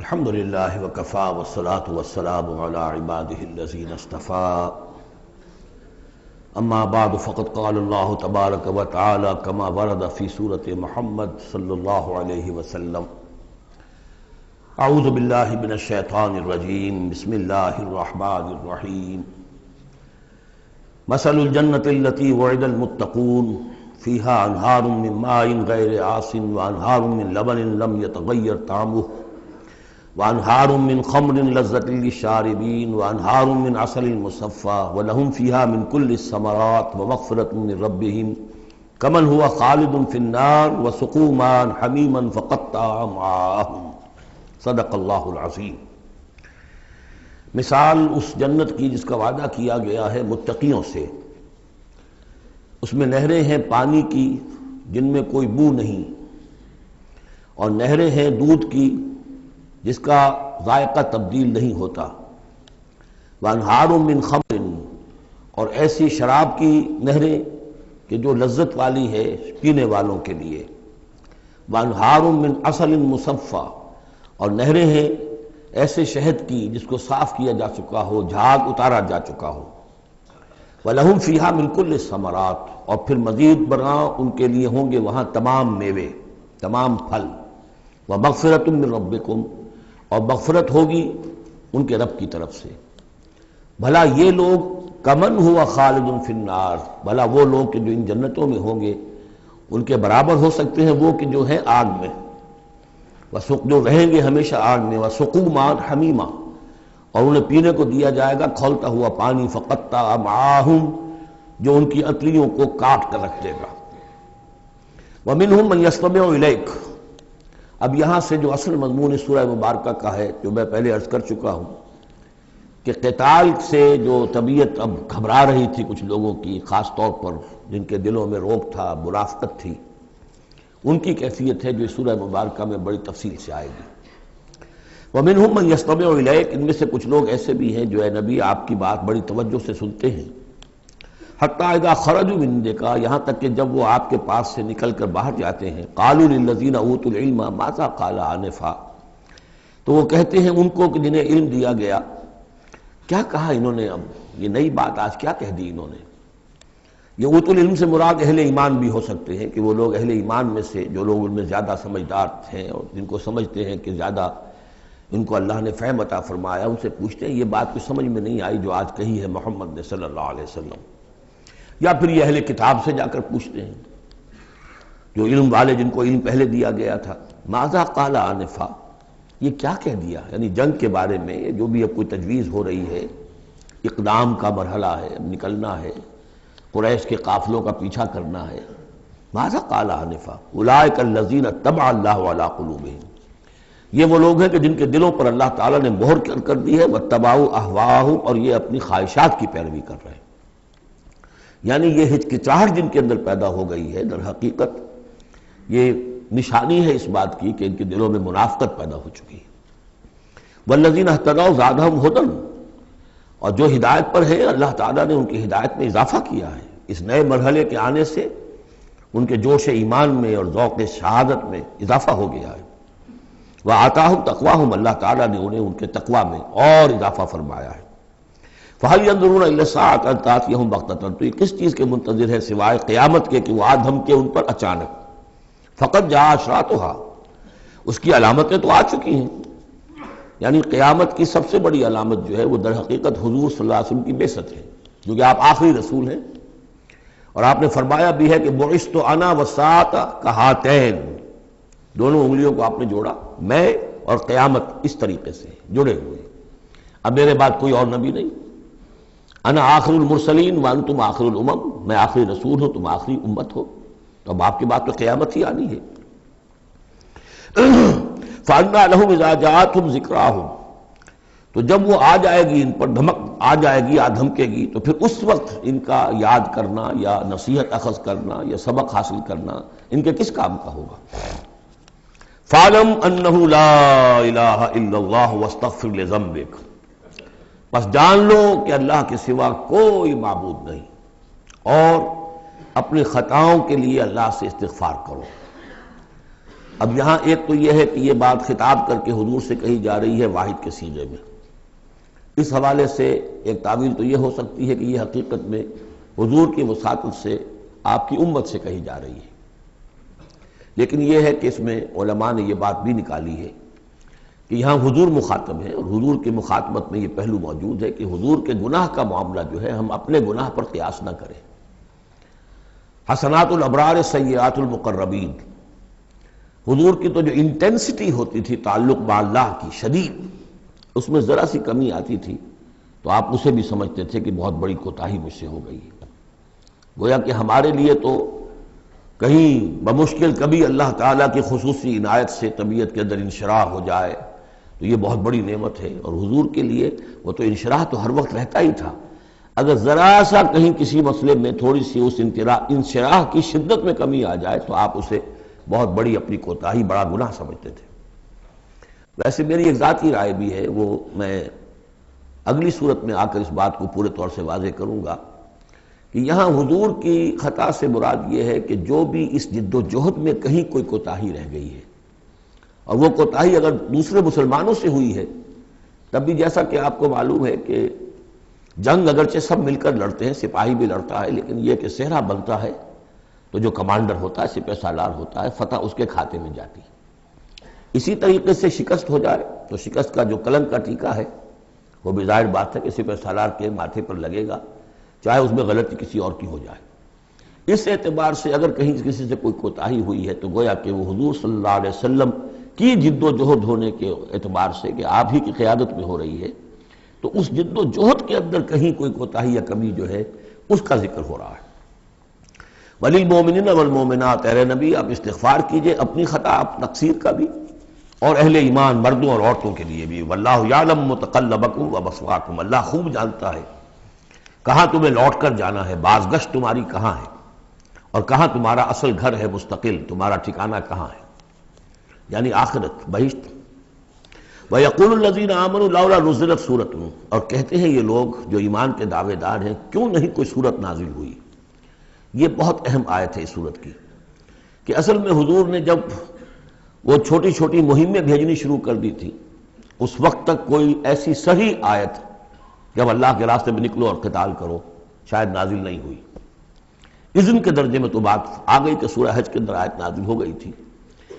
الحمد للہ وکفا والصلاة والسلام علی عباده الذین اصطفى اما بعد فقد قال اللہ تبارک وتعالی کما ورد فی سورۃ محمد صلی اللہ علیہ وسلم اعوذ باللہ من الشیطان الرجیم بسم اللہ الرحمن الرحیم مثل الجنة التي وعد المتقون فيها انہار من ماء غیر آسن وانہار من لبن لم يتغیر طعمه وانہار من خمر لذۃ للشاربین وانہار من عسل مصفى ولهم فيها من كل الثمرات ومغفرة من ربهم كمن هو خالد في النار وسقوا ماء حمیما فقطع امعاءهم صدق اللہ العظیم۔ مثال اس جنت کی جس کا وعدہ کیا گیا ہے متقیوں سے، اس میں نہریں ہیں پانی کی جن میں کوئی بو نہیں، اور نہریں ہیں دودھ کی جس کا ذائقہ تبدیل نہیں ہوتا، وانہار من خمر، اور ایسی شراب کی نہریں کہ جو لذت والی ہے پینے والوں کے لیے، وانہار من عسل مصفى، اور نہریں ہیں ایسے شہد کی جس کو صاف کیا جا چکا ہو، جھاگ اتارا جا چکا ہو، وَلَهُمْ فِيهَا مِنْ كُلِّ الثَّمَرَاتِ، اور پھر مزید برآں ان کے لیے ہوں گے وہاں تمام میوے، تمام پھل، وَمَغْفِرَةٌ مِّن رَبِّكُمْ، اور مغفرت ہوگی ان کے رب کی طرف سے۔ بھلا یہ لوگ کمن ہوا خالد فی النار، بھلا وہ لوگ کہ جو ان جنتوں میں ہوں گے ان کے برابر ہو سکتے ہیں وہ کہ جو ہیں آگ میں، جو رہیں گے ہمیشہ آگ میں، وسقوا ماء حمیما، اور انہیں پینے کو دیا جائے گا کھولتا ہوا پانی، فقطع امعاءہم، جو ان کی انتڑیوں کو کاٹ کر رکھ دے گا۔ ومنہم من یستمع الیک، اب یہاں سے جو اصل مضمون اس سورہ مبارکہ کا ہے، جو میں پہلے عرض کر چکا ہوں کہ قتال سے جو طبیعت اب گھبرا رہی تھی کچھ لوگوں کی، خاص طور پر جن کے دلوں میں روک تھا، منافقت تھی، ان کی کیفیت ہے جو اس سورہ مبارکہ میں بڑی تفصیل سے آئے گی۔ وَمِنْهُمْ مَنْ يَسْتَمِعُ إِلَيْكَ، ان میں سے کچھ لوگ ایسے بھی ہیں جو اے نبی آپ کی بات بڑی توجہ سے سنتے ہیں، حَتَّى إِذَا خَرَجُوا مِنْ عِنْدِكَ، یہاں تک کہ جب وہ آپ کے پاس سے نکل کر باہر جاتے ہیں، قَالُوا لِلَّذِينَ أُوتُوا الْعِلْمَ مَاذَا قَالَ آنِفًا، تو وہ کہتے ہیں ان کو کہ جنہیں علم دیا گیا، کیا کہا انہوں نے، اب یہ نئی بات آج کیا کہہ دی انہوں نے۔ یہ اوت العلم سے مراد اہل ایمان بھی ہو سکتے ہیں کہ وہ لوگ اہل ایمان میں سے جو لوگ ان میں زیادہ سمجھدار ہیں اور جن کو سمجھتے ہیں کہ زیادہ ان کو اللہ نے فہم عطا فرمایا، ان سے پوچھتے ہیں یہ بات کچھ سمجھ میں نہیں آئی جو آج کہی ہے محمد نے صلی اللہ علیہ وسلم، یا پھر یہ اہل کتاب سے جا کر پوچھتے ہیں جو علم والے جن کو علم پہلے دیا گیا تھا، ماذا قال آنفا، یہ کیا کہہ دیا، یعنی جنگ کے بارے میں جو بھی اب کوئی تجویز ہو رہی ہے، اقدام کا مرحلہ ہے، اب نکلنا ہے، قریش کے قافلوں کا پیچھا کرنا ہے، ماذا قال آنفا اولئک الذین طبع اللہ علی قلوبہم، یہ وہ لوگ ہیں کہ جن کے دلوں پر اللہ تعالیٰ نے مہر کر دی ہے، واتبعوا اہواءہم، اور یہ اپنی خواہشات کی پیروی کر رہے ہیں، یعنی یہ ہچکچاہٹ جن کے اندر پیدا ہو گئی ہے در حقیقت یہ نشانی ہے اس بات کی کہ ان کے دلوں میں منافقت پیدا ہو چکی ہے۔ والذین اہتدوا زادہم ھدی، اور جو ہدایت پر ہے اللہ تعالیٰ نے ان کی ہدایت میں اضافہ کیا ہے، اس نئے مرحلے کے آنے سے ان کے جوش ایمان میں اور ذوق شہادت میں اضافہ ہو گیا ہے۔ وآتاہم تقواہم، اللہ تعالیٰ نے انہیں ان کے تقوی میں اور اضافہ فرمایا ہے۔ فَهَلْ يَنظُرُونَ إِلَّا السَّاعَةَ أَن تَأْتِيَهُم بَغْتَةً، تو یہ کس چیز کے منتظر ہے سوائے قیامت کے کہ وہ آ دھمکے ان پر اچانک۔ فَقَدْ جَاءَ أَشْرَاطُهَا، اس کی علامتیں تو آ چکی ہیں، یعنی قیامت کی سب سے بڑی علامت جو ہے وہ در حقیقت حضور صلی اللہ علیہ وسلم کی بعثت ہے، جو کہ آپ آخری رسول ہیں، اور آپ نے فرمایا بھی ہے کہ بُعِثْتُ أَنَا وَالسَّاعَةُ كَهَاتَيْنِ، دونوں انگلیوں کو آپ نے جوڑا، میں اور قیامت اس طریقے سے جڑے ہوئے، اب میرے بعد کوئی اور نبی نہیں، انا آخر المرسلین وانتم آخر الامم، میں آخری رسول ہوں تم آخری امت ہو، تو اب آپ کے بعد تو قیامت ہی آنی ہے۔ فَأَنَّىٰ لَهُمْ إِذَا جَاءَتْهُمْ ذِكْرَاهُمْ، تو جب وہ آ جائے گی ان پر دھمک آ جائے گی، آ دھمکے گی، تو پھر اس وقت ان کا یاد کرنا یا نصیحت اخذ کرنا یا سبق حاصل کرنا ان کے کس کام کا ہوگا۔ فَاعْلَمْ أَنَّهُ لَا إِلَٰهَ إِلَّا اللَّهُ وَاسْتَغْفِرْ لِذَنبِكَ، بس جان لو کہ اللہ کے سوا کوئی معبود نہیں، اور اپنی خطاؤں کے لیے اللہ سے استغفار کرو۔ اب یہاں ایک تو یہ ہے کہ یہ بات خطاب کر کے حضور سے کہی جا رہی ہے واحد کے سیغے میں، اس حوالے سے ایک تعویل تو یہ ہو سکتی ہے کہ یہ حقیقت میں حضور کی وساطت سے آپ کی امت سے کہی جا رہی ہے، لیکن یہ ہے کہ اس میں علماء نے یہ بات بھی نکالی ہے کہ یہاں حضور مخاطب ہے، اور حضور کی مخاطبت میں یہ پہلو موجود ہے کہ حضور کے گناہ کا معاملہ جو ہے ہم اپنے گناہ پر قیاس نہ کریں۔ حسنات الابرار سیئات المقربین، حضور کی تو جو انٹینسٹی ہوتی تھی تعلق با اللہ کی شدید، اس میں ذرا سی کمی آتی تھی تو آپ اسے بھی سمجھتے تھے کہ بہت بڑی کوتاہی مجھ سے ہو گئی ہے۔ گویا کہ ہمارے لیے تو کہیں بمشکل کبھی اللہ تعالیٰ کی خصوصی عنایت سے طبیعت کے اندر انشراح ہو جائے تو یہ بہت بڑی نعمت ہے، اور حضور کے لیے وہ تو انشراح تو ہر وقت رہتا ہی تھا۔ اگر ذرا سا کہیں کسی مسئلے میں تھوڑی سی اس انشراح کی شدت میں کمی آ جائے تو آپ اسے بہت بڑی اپنی کوتاہی، بڑا گناہ سمجھتے تھے۔ ویسے میری ایک ذاتی رائے بھی ہے، وہ میں اگلی صورت میں آ کر اس بات کو پورے طور سے واضح کروں گا کہ یہاں حضور کی خطا سے مراد یہ ہے کہ جو بھی اس جد و جہد میں کہیں کوئی کوتاہی رہ گئی ہے، اور وہ کوتاہی اگر دوسرے مسلمانوں سے ہوئی ہے تب بھی جیسا کہ آپ کو معلوم ہے کہ جنگ اگرچہ سب مل کر لڑتے ہیں، سپاہی بھی لڑتا ہے، لیکن یہ کہ صحرا بنتا ہے تو جو کمانڈر ہوتا ہے، سپہ سالار ہوتا ہے، فتح اس کے کھاتے میں جاتی ہے۔ اسی طریقے سے شکست ہو جائے تو شکست کا جو کلنک کا ٹیکہ ہے وہ بھی ظاہر بات ہے کہ سپہ سالار کے ماتھے پر لگے گا، چاہے اس میں غلطی کسی اور کی ہو جائے۔ اس اعتبار سے اگر کہیں کسی سے کوئی کوتاہی ہوئی ہے تو گویا کہ وہ حضور صلی اللہ علیہ وسلم کی جد و جہد ہونے کے اعتبار سے کہ آپ ہی کی قیادت میں ہو رہی ہے، تو اس جد و جہد کے اندر کہیں کوئی کوتاہی یا کمی جو ہے اس کا ذکر ہو رہا ہے۔ وَلِلْمُؤْمِنِينَ وَالْمُؤْمِنَاتِ، اے نبی آپ استغفار کیجئے اپنی خطا، آپ تقصیر کا بھی، اور اہل ایمان مردوں اور عورتوں کے لیے بھی۔ وَاللَّهُ يَعْلَمُ مُتَقَلَّبَكُمْ وَمَثْوَاكُمْ، اللہ خوب جانتا ہے کہاں تمہیں لوٹ کر جانا ہے، بازگشت تمہاری کہاں ہے، اور کہاں تمہارا اصل گھر ہے مستقل، تمہارا ٹھکانہ کہاں ہے، یعنی آخرت، بہشت۔ وَيَقُولُ الَّذِينَ آمَنُوا لَوْلَا نُزِّلَتْ سُورَةٌ، اور کہتے ہیں یہ لوگ جو ایمان کے دعوے دار ہیں کیوں نہیں کوئی سورت نازل ہوئی۔ یہ بہت اہم آیت ہے اس سورت کی، کہ اصل میں حضور نے جب وہ چھوٹی چھوٹی مہمیں بھیجنی شروع کر دی تھی، اس وقت تک کوئی ایسی صحیح آیت جب اللہ کے راستے میں نکلو اور قتال کرو شاید نازل نہیں ہوئی۔ اذن کے درجے میں تو بات آ گئی کہ سورہ حج کے اندر آیت نازل ہو گئی تھی،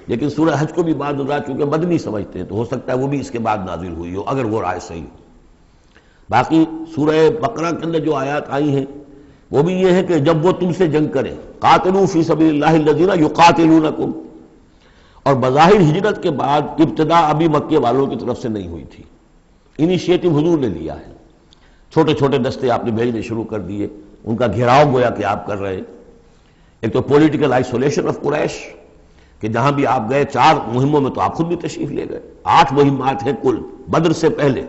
لیکن سورہ حج کو بھی بعض حضرات چونکہ مدنی سمجھتے ہیں تو ہو سکتا ہے وہ بھی اس کے بعد نازل ہوئی ہو اگر وہ رائے صحیح ہو۔ باقی سورہ بقرہ کے اندر جو آیات آئی ہیں وہ بھی یہ ہے کہ جب وہ تم سے جنگ کریں، قاتلوا فی سبیل اللہ الذین یقاتلونکم، اور بظاہر ہجرت کے بعد ابتدا ابھی مکے والوں کی طرف سے نہیں ہوئی تھی، انیشیٹو حضور نے لیا ہے، چھوٹے چھوٹے دستے آپ نے بھیجنے شروع کر دیے، ان کا گھیراؤ گویا کہ آپ کر رہے ہیں۔ ایک تو پولیٹیکل آئسولیشن آف قریش، کہ جہاں بھی آپ گئے 4 مہموں میں تو آپ خود بھی تشریف لے گئے، 8 مہمات ہیں کل بدر سے پہلے،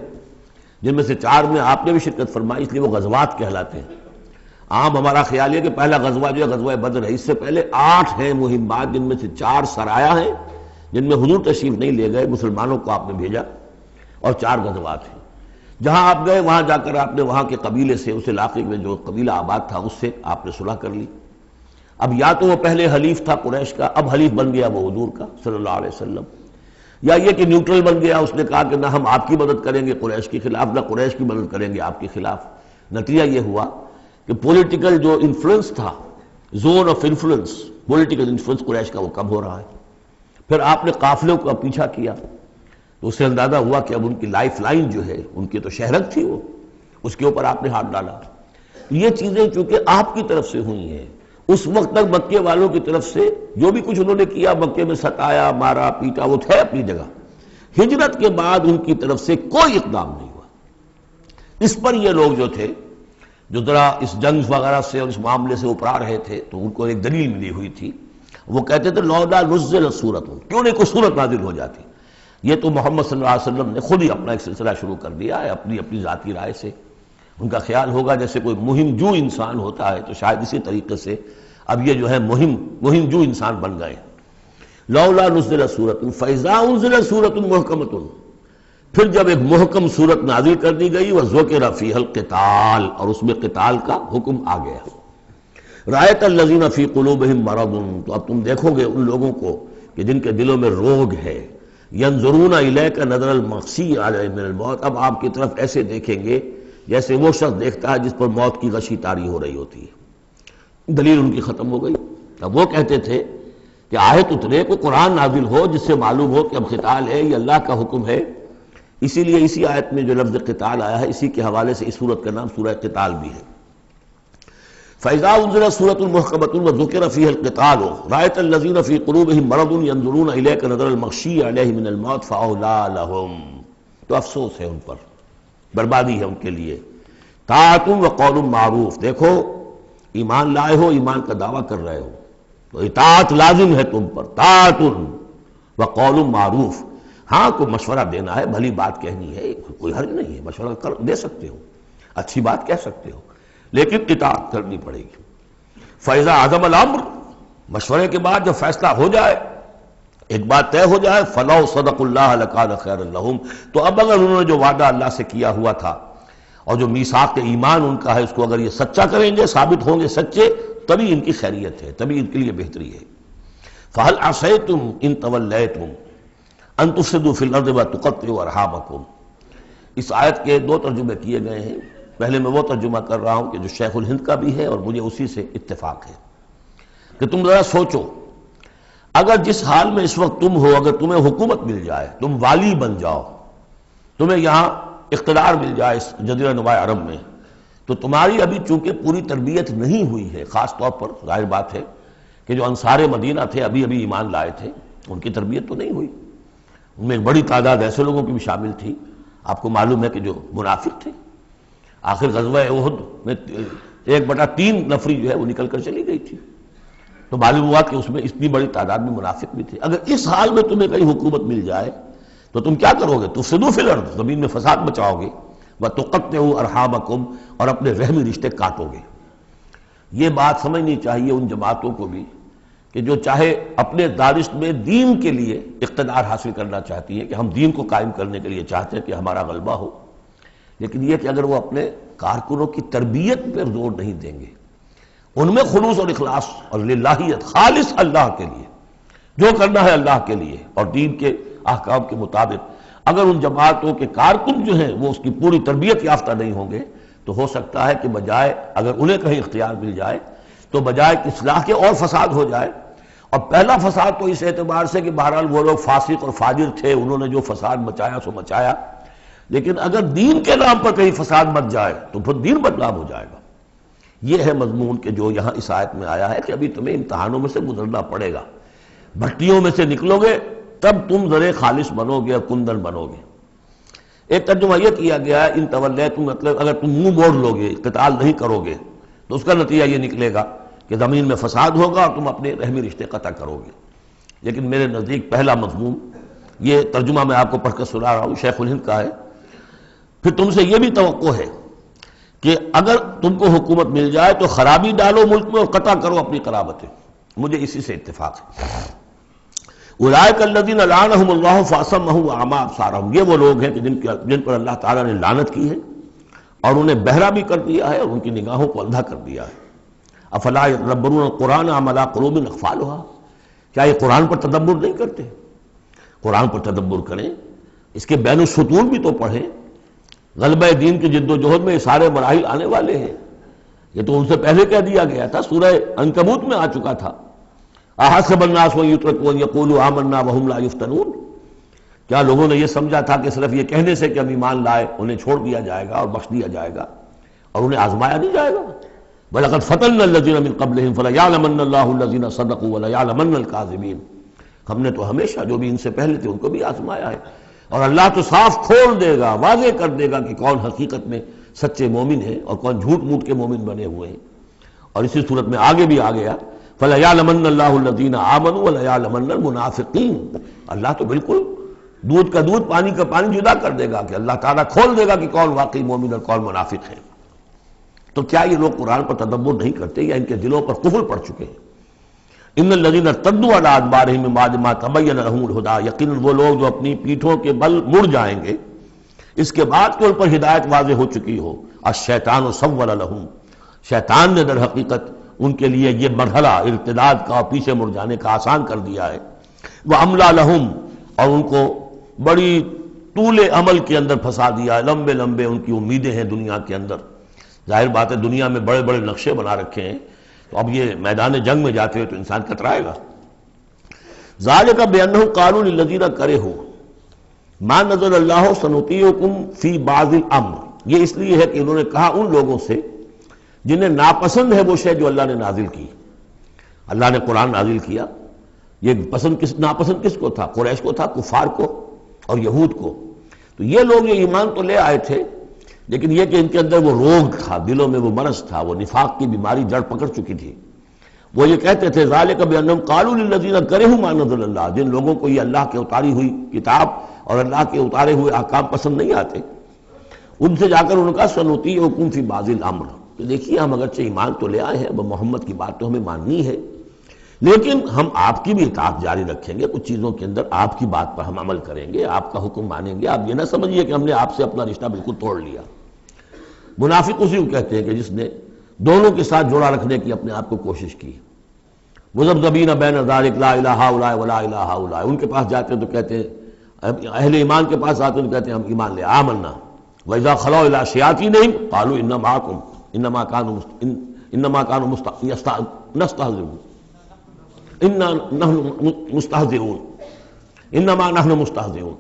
جن میں سے 4 میں آپ نے بھی شرکت فرمائی، اس لیے وہ غزوات کہلاتے ہیں۔ عام ہمارا خیال ہے کہ پہلا غزوہ جو ہے غزوہ بدر ہے، اس سے پہلے 8 ہیں مہمات، جن میں سے 4 سرایا ہیں جن میں حضور تشریف نہیں لے گئے، مسلمانوں کو آپ نے بھیجا، اور 4 غزوات ہیں۔ جہاں آپ گئے وہاں جا کر آپ نے وہاں کے قبیلے سے، اس علاقے میں جو قبیلہ آباد تھا اس سے آپ نے صلح کر لی۔ اب یا تو وہ پہلے حلیف تھا قریش کا، اب حلیف بن گیا وہ حضور کا صلی اللہ علیہ وسلم، یا یہ کہ نیوٹرل بن گیا، اس نے کہا کہ نہ ہم آپ کی مدد کریں گے قریش کے خلاف، نہ قریش کی مدد کریں گے آپ کے خلاف۔ نتیجہ یہ ہوا کہ پولیٹیکل جو انفلوئنس تھا، zone of influence, political influence Quraysh کا وہ کم ہو رہا ہے۔ پھر آپ نے قافلوں کا پیچھا کیا تو اس سے اندازہ ہوا کہ اب ان کی لائف لائن جو ہے، ان کی تو شہرت تھی وہ، اس کے اوپر آپ نے ہاتھ ڈالا۔ یہ چیزیں چونکہ آپ کی طرف سے ہوئی ہیں، اس وقت تک مکے والوں کی طرف سے جو بھی کچھ انہوں نے کیا، مکے میں ستایا، مارا پیٹا، وہ تھے اپنی جگہ۔ ہجرت کے بعد ان کی طرف سے کوئی اقدام نہیں ہوا۔ اس پر یہ لوگ جو تھے، جو ذرا اس جنگ وغیرہ سے اور اس معاملے سے اپرا رہے تھے، تو ان کو ایک دلیل ملی ہوئی تھی، وہ کہتے تھے لولا نزلت سورۃ، کیوں نہیں کوئی سورت نازل ہو جاتی۔ یہ تو محمد صلی اللہ علیہ وسلم نے خود ہی اپنا ایک سلسلہ شروع کر دیا ہے اپنی ذاتی رائے سے۔ ان کا خیال ہوگا جیسے کوئی مہم جو انسان ہوتا ہے، تو شاید اسی طریقے سے اب یہ جو ہے مہم جو انسان بن گئے۔ لولا نزلت سورۃ فاذا انزلت سورۃ محکمۃ، پھر جب ایک محکم سورت نازل کر دی گئی، وذکر فیہا القتال، اور اس میں قتال کا حکم آ گیا۔ رأیت الذین فی قلوبہم مرض، تو اب تم دیکھو گے ان لوگوں کو کہ جن کے دلوں میں روگ ہے، ینظرون الیک نظر المغشی علیہ من الموت، اب آپ کی طرف ایسے دیکھیں گے جیسے وہ شخص دیکھتا ہے جس پر موت کی غشی طاری ہو رہی ہوتی ہے۔ دلیل ان کی ختم ہو گئی۔ اب وہ کہتے تھے کہ آیت اترے، کو قرآن نازل ہو جس سے معلوم ہو کہ اب قتال ہے، یہ اللہ کا حکم ہے۔ اسی لیے اسی آیت میں جو لفظ قتال آیا ہے، اسی کے حوالے سے اس سورت کا نام سورہ قتال بھی ہے۔ فَإِذَا أُنزِلَتْ سُورَةٌ مُحْكَمَةٌ وَذُكِرَ فِيهَا الْقِتَالُ رَأَيْتَ الَّذِينَ فِي قُلُوبِهِم مَّرَضٌ يَنظُرُونَ إِلَيْكَ نَظَرَ الْمَغْشِيِّ عَلَيْهِ مِنَ الْمَوْتِ فَأَوْلَىٰ لَهُمْ، تو افسوس ہے ان پر، بربادی ہے ان کے لیے۔ طاعۃ وقول معروف، دیکھو ایمان لائے ہو، ایمان کا دعویٰ کر رہے ہو تو اطاعت لازم ہے تم پر، طاعۃ وقول معروف، ہاں کوئی مشورہ دینا ہے، بھلی بات کہنی ہے، کوئی حرج نہیں ہے، مشورہ دے سکتے ہو، اچھی بات کہہ سکتے ہو، لیکن اطاعت کرنی پڑے گی۔ فَإِذَا عَزَمَ الْأَمْرُ، مشورے کے بعد جب فیصلہ ہو جائے، ایک بات طے ہو جائے، فَلَوْ صَدَقُوا اللَّهَ لَكَانَ خَيْرًا لَهُمْ، تو اب اگر انہوں نے جو وعدہ اللہ سے کیا ہوا تھا اور جو میثاق ایمان ان کا ہے، اس کو اگر یہ سچا کریں گے، ثابت ہوں گے سچے، تبھی ان کی خیریت ہے، تبھی ان کے لیے بہتری ہے۔ فَهَلْ عَصَيْتُمْ إِن تَوَلَّيْتُمْ أَن تُفْسِدُوا فِي الْأَرْضِ وَتُقَطِّعُوا أَرْحَامَكُمْ، اس آیت کے دو ترجمے کیے گئے ہیں۔ پہلے میں وہ ترجمہ کر رہا ہوں کہ جو شیخ الہند کا بھی ہے اور مجھے اسی سے اتفاق ہے، کہ تم ذرا سوچو، اگر جس حال میں اس وقت تم ہو، اگر تمہیں حکومت مل جائے، تم والی بن جاؤ، تمہیں یہاں اقتدار مل جائے اس جزیرہ نما عرب میں، تو تمہاری ابھی چونکہ پوری تربیت نہیں ہوئی ہے، خاص طور پر ظاہر بات ہے کہ جو انصار مدینہ تھے، ابھی ایمان لائے تھے، ان کی تربیت تو نہیں ہوئی، ان میں ایک بڑی تعداد ایسے لوگوں کی بھی شامل تھی، آپ کو معلوم ہے کہ جو منافق تھے، آخر غزوہ احد میں 1/3 نفری جو ہے وہ نکل کر چلی گئی تھی، تو معلوم ہوا کہ اس میں اتنی بڑی تعداد میں منافق بھی تھے۔ اگر اس حال میں تمہیں کہیں حکومت مل جائے تو تم کیا کرو گے؟ تفسدوا فی الارض، زمین میں فساد مچاؤ گے، وتقطعوا ارحامکم، اور اپنے رحمی رشتے کاٹو گے۔ یہ بات سمجھنی چاہیے ان جماعتوں کو بھی کہ جو چاہے اپنے دارشت میں دین کے لیے اقتدار حاصل کرنا چاہتی ہیں، کہ ہم دین کو قائم کرنے کے لیے چاہتے ہیں کہ ہمارا غلبہ ہو، لیکن یہ کہ اگر وہ اپنے کارکنوں کی تربیت پر زور نہیں دیں گے، ان میں خلوص اور اخلاص اور للہیت، خالص اللہ کے لیے جو کرنا ہے اللہ کے لیے اور دین کے احکام کے مطابق، اگر ان جماعتوں کے کارکن جو ہیں وہ اس کی پوری تربیت یافتہ نہیں ہوں گے، تو ہو سکتا ہے کہ بجائے اگر انہیں کہیں اختیار مل جائے تو بجائے کہ اصلاح کے اور فساد ہو جائے۔ اور پہلا فساد تو اس اعتبار سے کہ بہرحال وہ لوگ فاسق اور فاجر تھے، انہوں نے جو فساد مچایا سو مچایا، لیکن اگر دین کے نام پر کہیں فساد مچ جائے تو پھر دین بدنام ہو جائے گا۔ یہ ہے مضمون کہ جو یہاں اس آیت میں آیا ہے کہ ابھی تمہیں امتحانوں میں سے گزرنا پڑے گا، بھٹیوں میں سے نکلو گے تب تم ذرے خالص بنو گے اور کندن بنو گے۔ ایک ترجمہ یہ کیا گیا ہے ان تولیتم، مطلب اگر تم منہ موڑ لو گے، قتال نہیں کرو گے، تو اس کا نتیجہ یہ نکلے گا کہ زمین میں فساد ہوگا اور تم اپنے رحمی رشتے قطع کرو گے۔ لیکن میرے نزدیک پہلا مضمون، یہ ترجمہ میں آپ کو پڑھ کر سنا رہا ہوں، شیخ الہند کا ہے۔ پھر تم سے یہ بھی توقع ہے کہ اگر تم کو حکومت مل جائے تو خرابی ڈالو ملک میں اور قطع کرو اپنی قرابتیں، مجھے اسی سے اتفاق ہے۔ اولئک الذین لعنہم اللہ فاصمہم واعمی ابصارہم، یہ وہ لوگ ہیں کہ جن پر اللہ تعالیٰ نے لعنت کی ہے اور انہیں بہرا بھی کر دیا ہے اور ان کی نگاہوں کو اندھا کر دیا ہے۔ افلا یتدبرون القرآن ام علی قلوب اقفالها، کیا یہ قرآن پر تدبر نہیں کرتے؟ قرآن پر تدبر کریں، اس کے بین السطور بھی تو پڑھیں۔ غلبہ دین کی جد و جہد میں یہ سارے مراحل آنے والے ہیں، یہ تو ان سے پہلے کہہ دیا گیا تھا، سورہ عنکبوت میں آ چکا تھا۔ احسب الناس ان یترکوا ان یقولوا آمنا وهم لا یفتنون، کیا لوگوں نے یہ سمجھا تھا کہ صرف یہ کہنے سے کہ ہم ایمان لائے انہیں چھوڑ دیا جائے گا اور بخش دیا جائے گا اور انہیں آزمایا نہیں جائے گا؟ وَلَقَدْ فَتَنَّا الَّذِينَ مِن قَبْلِهِمْ فَلَيَعْلَمَنَّ اللَّهُ الَّذِينَ صَدَقُوا وَلَيَعْلَمَنَّ الْكَاذِبِينَ، ہم نے تو ہمیشہ جو بھی ان سے پہلے تھے ان کو بھی آزمایا ہے، اور اللہ تو صاف کھول دے گا، واضح کر دے گا کہ کون حقیقت میں سچے مومن ہیں اور کون جھوٹ موٹ کے مومن بنے ہوئے ہیں۔ اور اسی صورت میں آگے بھی آ گیا فَلَيَعْلَمَنَّ اللَّهُ الَّذِينَ آمَنُوا وَلَيَعْلَمَنَّ الْمُنَافِقِينَ، اللہ تو بالکل دودھ کا دودھ پانی کا پانی جدا کر دے گا کہ اللہ تعالیٰ کھول دے گا کہ کون واقعی مومن اور کون منافق ہے۔ تو کیا یہ لوگ قرآن پر تدبر نہیں کرتے یا ان کے دلوں پر قفل پڑ چکے ہیں؟ ان الذین ارتدوا علی ادبارہم من بعد ما تبین لہم الہدی، یقیناً وہ لوگ جو اپنی پیٹھوں کے بل مڑ جائیں گے اس کے بعد کہ ان پر ہدایت واضح ہو چکی ہو۔ الشیطان سول لہم، شیطان نے در حقیقت ان کے لیے یہ مرحلہ ارتداد کا اور پیچھے مڑ جانے کا آسان کر دیا ہے۔ وَأَمْلَى لَهُمْ، اور ان کو بڑی طول عمل کے اندر پھنسا دیا، لمبے لمبے ان کی امیدیں ہیں دنیا کے اندر۔ ظاہر بات ہے دنیا میں بڑے بڑے نقشے بنا رکھے ہیں، تو اب یہ میدان جنگ میں جاتے ہوئے تو انسان کترائے گا۔ ذَلِكَ بِأَنَّهُمْ قَالُوا لِلَّذِينَ كَرِهُوا مَا نَزَلَ اللَّهُ سَنُطِيعُكُمْ فِي بَعْضِ الْأَمْرِ، یہ اس لیے ہے کہ انہوں نے کہا ان لوگوں سے جنہیں ناپسند ہے وہ شے جو اللہ نے نازل کی۔ اللہ نے قرآن نازل کیا، یہ ناپسند کس کو تھا؟ قریش کو تھا، کفار کو اور یہود کو۔ تو یہ لوگ یہ ایمان تو لے آئے تھے، لیکن یہ کہ ان کے اندر وہ روگ تھا، دلوں میں وہ مرض تھا، وہ نفاق کی بیماری جڑ پکڑ چکی تھی۔ وہ یہ کہتے تھے ذَلِكَ بِأَنَّهُمْ قَالُوا لِلَّذِينَ كَرِهُوا مَا نَزَلَ اللَّهُ، جن لوگوں کو یہ اللہ کے اتاری ہوئی کتاب اور اللہ کے اتارے ہوئے احکام پسند نہیں آتے، ان سے جا کر انہوں نے کہا سَنُطِيعُكُمْ فِي بَعْضِ الْأَمْرِ، کہ دیکھیے ہم اگرچہ ایمان تو لے آئے ہیں، محمد کی بات تو ہمیں ماننی ہے، لیکن ہم آپ کی بھی اطاعت جاری رکھیں گے، کچھ چیزوں کے اندر آپ کی بات پر ہم عمل کریں گے، آپ کا حکم مانیں گے۔ آپ یہ نہ سمجھیے کہ ہم نے آپ سے اپنا رشتہ بالکل توڑ لیا۔ منافق اسی کو کہتے ہیں کہ جس نے دونوں کے ساتھ جوڑا رکھنے کی اپنے آپ کو کوشش کی۔ مذبذبین بین ذلک لا الہ ہؤلاء ولا الہ ہؤلاء، ان کے پاس جاتے ہیں تو کہتے ہیں، اہل ایمان کے پاس آتے ہیں تو کہتے ہیں ہم ایمان لے آمنا، وَإِذَا خَلَوْا إِلَىٰ شَيَاطِينِهِمْ قَالُوا إِنَّا مَعَكُمْ إِنَّمَا كَانُوا نَسْتَهْزِئُونَ إِنَّمَا نَحْنُ مُسْتَهْزِئُونَ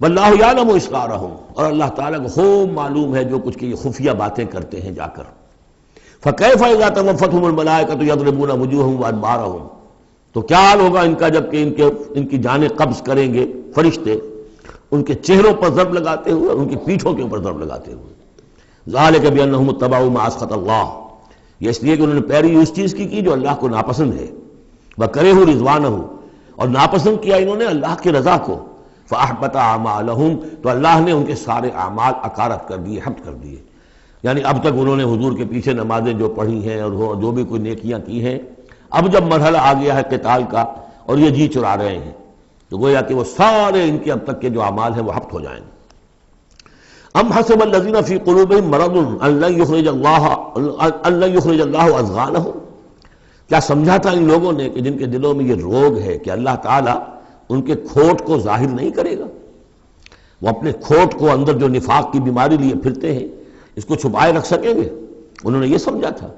وَاللَّهُ يَعْلَمُ إِسْرَارَهُمْ، اور اللہ تعالیٰ کو خوب معلوم ہے جو کچھ کی یہ خفیہ باتیں کرتے ہیں جا کر۔ فَكَيْفَ إِذَا تَوَفَّتْهُمُ الْمَلَائِكَةُ يَضْرِبُونَ وُجُوهَهُمْ وَأَدْبَارَهُمْ، تو کیا حال ہوگا ان کا جب کہ ان کی جانیں قبض کریں گے فرشتے، ان کے چہروں پر ضرب لگاتے ہوئے اور ان کی پیٹھوں کے اوپر ضرب لگاتے ہوئے۔ ذَلِكَ بِأَنَّهُمُ اتَّبَعُوا مَا أَسْخَطَ اللَّهُ، یہ اس لیے کہ انہوں نے پیروی اس چیز کی جو اللہ کو ناپسند ہے، وَكَرِهُوا رِضْوَانَهُ، اور ناپسند کیا انہوں نے اللہ کی رضا کو، فَأَحْبَطَ أَعْمَالَهُمْ، تو اللہ نے ان کے سارے اعمال اکارت کر دیے، حبط کر دیے۔ یعنی اب تک انہوں نے حضور کے پیچھے نمازیں جو پڑھی ہیں اور جو بھی کوئی نیکیاں کی ہیں، اب جب مرحلہ آ گیا ہے قتال کا اور یہ جی چرا رہے ہیں، تو گویا کہ وہ سارے ان کے اب تک کے جو اعمال ہیں وہ حبط ہو جائیں گے۔ ام حسب الذین فی قلوبہم مرض ان لن یخرج اللہ اضغانہم، کیا سمجھا تھا ان لوگوں نے کہ جن کے دلوں میں یہ روگ ہے کہ اللہ تعالیٰ ان کے کھوٹ کو ظاہر نہیں کرے گا، وہ اپنے کھوٹ کو اندر جو نفاق کی بیماری لیے پھرتے ہیں اس کو چھپائے رکھ سکیں گے؟ انہوں نے یہ سمجھا تھا،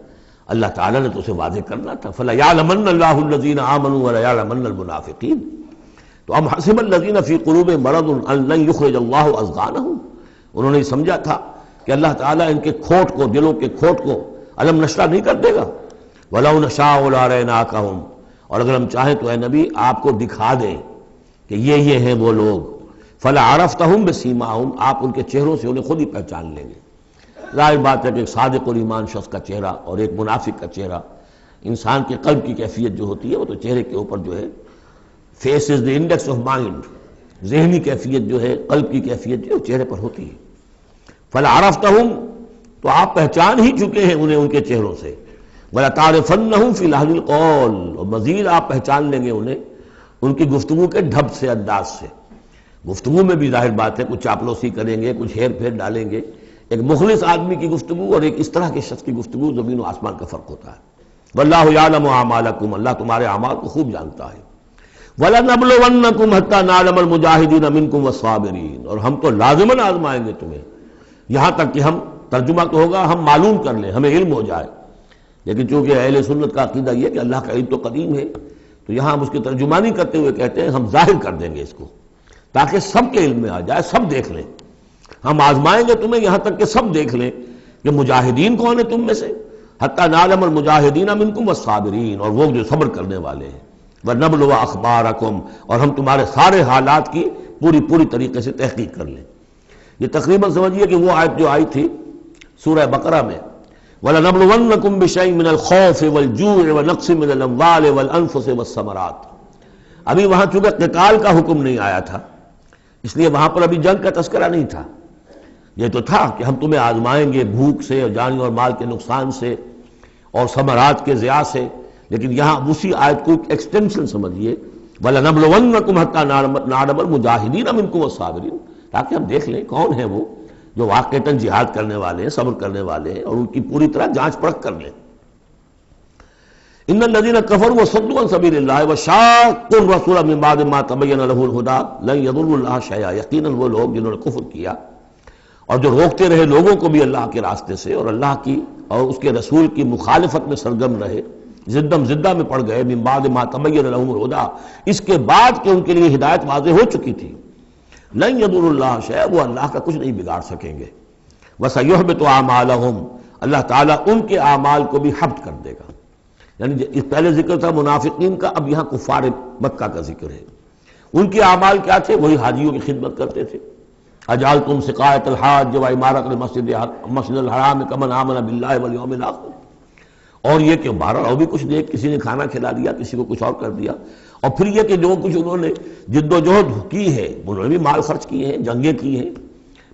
اللہ تعالیٰ نے تو اسے واضح کرنا تھا۔ فَلَيَعْلَمَنَّ اللَّهُ الَّذِينَ آمَنُوا وَلَيَعْلَمَنَّ الْمُنَافِقِينَ، تو ام حسب الذین فی قلوبہم مرض ان لن یخرج اللہ اضغانہم، انہوں نے سمجھا تھا کہ اللہ تعالیٰ ان کے کھوٹ کو، دلوں کے کھوٹ کو علم نشرہ نہیں کر دے گا۔ وَلَوْ نَشَاءُ لَأَرَيْنَاكَهُمْ، اور اگر ہم چاہیں تو اے نبی آپ کو دکھا دیں کہ یہ ہیں وہ لوگ، فَلَعَرَفْتَهُمْ بِسِيمَاهُمْ، آپ ان کے چہروں سے انہیں خود ہی پہچان لیں گے۔ ظاہر بات ہے کہ ایک صادق الایمان شخص کا چہرہ اور ایک منافق کا چہرہ، انسان کے قلب کی کیفیت جو ہوتی ہے وہ تو چہرے کے اوپر جو ہے، face is the index of mind, ذہنی کیفیت جو ہے، قلب کی کیفیت جو ہے چہرے پر ہوتی ہے۔ فَلَعَرَفْتَهُمْ، تو آپ پہچان ہی چکے ہیں انہیں ان کے چہروں سے۔ وَلَتَعْرِفَنَّهُمْ فِي لَحْنِ الْقَوْلِ، اور مزید آپ پہچان لیں گے انہیں ان کی گفتگو کے ڈھب سے، انداز سے۔ گفتگو میں بھی ظاہر بات ہے کچھ چاپلوسی کریں گے، کچھ ہیر پھیر ڈالیں گے۔ ایک مخلص آدمی کی گفتگو اور ایک اس طرح کے شخص کی گفتگو، زمین و آسمان کا فرق ہوتا ہے۔ وَاللَّهُ يَعْلَمُ أَعْمَالَكُمْ، اللہ تمہارے اعمال کو خوب جانتا ہے۔ وَلَنَبْلُوَنَّكُمْ حَتَّى نَعْلَمَ الْمُجَاهِدِينَ مِنكُمْ وَالصَّابِرِينَ، اور ہم تو لازماً آزمائیں گے تمہیں، یہاں تک کہ ہم، ترجمہ تو ہوگا ہم معلوم کر لیں، ہمیں علم ہو جائے، لیکن چونکہ اہل سنت کا عقیدہ یہ کہ اللہ کا علم تو قدیم ہے، تو یہاں ہم اس کی ترجمانی کرتے ہوئے کہتے ہیں ہم ظاہر کر دیں گے اس کو تاکہ سب کے علم میں آ جائے، سب دیکھ لیں۔ ہم آزمائیں گے تمہیں یہاں تک کہ سب دیکھ لیں کہ مجاہدین کون ہیں تم میں سے، حتی نعلم المجاہدین منکم والصابرین، اور وہ جو صبر کرنے والے ہیں، وَنَبْلُوَ أَخْبَارَكُمْ، اور ہم تمہارے سارے حالات کی پوری طریقے سے تحقیق کر لیں۔ یہ تقریباً سمجھیے کہ وہ آیت جو آئی تھی سورہ بقرہ میں، وَلَنَبْلُوَنَّكُمْ بِشَيْءٍ مِّنَ الْخَوْفِ وَالْجُوعِ وَنَقْصٍ مِّنَ الْأَمْوَالِ وَالْأَنفُسِ وَالثَّمَرَاتِ، ابھی وہاں چونکہ قتال کا حکم نہیں آیا تھا اس لیے وہاں پر ابھی جنگ کا تذکرہ نہیں تھا، یہ تو تھا کہ ہم تمہیں آزمائیں گے بھوک سے اور جان اور مال کے نقصان سے اور ثمرات کے ضیاع سے، لیکن یہاں اسی آیت کو ایکسٹینشن سمجھیے، وَلَنَبْلُوَنَّكُمْ حَتَّى نَعْلَمَ الْمُجَاهِدِينَ مِنكُمْ وَالصَّابِرِينَ، تاکہ ہم دیکھ لیں کون ہیں وہ جو واقعتاً جہاد کرنے والے ہیں، صبر کرنے والے ہیں، اور ان کی پوری طرح جانچ پرکھ کر لیں۔ ان الذين كفروا وصدوا عن سبيل الله وشاقوا الرسول من بعد ما تبين له الهدى لن يضروا الله شيئا، یقیناً وہ لوگ جنہوں نے کفر کیا اور جو روکتے رہے لوگوں کو بھی اللہ کے راستے سے اور اللہ کی اور اس کے رسول کی مخالفت میں سرگرم رہے، زدہ میں پڑ گئے، من بعد ما تبین لهم الهدى، اس کے بعد کہ ان کے لیے ہدایت واضح ہو چکی تھی، لن يضروا الله شيئا، وہ اللہ کا کچھ نہیں بگاڑ سکیں گے، وسيحبط اعمالهم، اللہ تعالیٰ ان کے اعمال کو بھی حبط کر دے گا۔ یعنی اس پہلے ذکر تھا منافقین کا، اب یہاں کفار مکہ کا ذکر ہے۔ ان کے اعمال کیا تھے؟ وہی حاجیوں کی خدمت کرتے تھے۔ اجعلتم سقایۃ الحاج وامارۃ المسجد الحرام کمن آمن باللہ والیوم الآخر، اور یہ کہ بہرحال اور بھی کچھ دے، کسی نے کھانا کھلا دیا، کسی کو کچھ اور کر دیا، اور پھر یہ کہ جو کچھ انہوں نے جد و جہد کی ہے، انہوں نے بھی مال خرچ کیے ہیں، جنگیں کی ہیں۔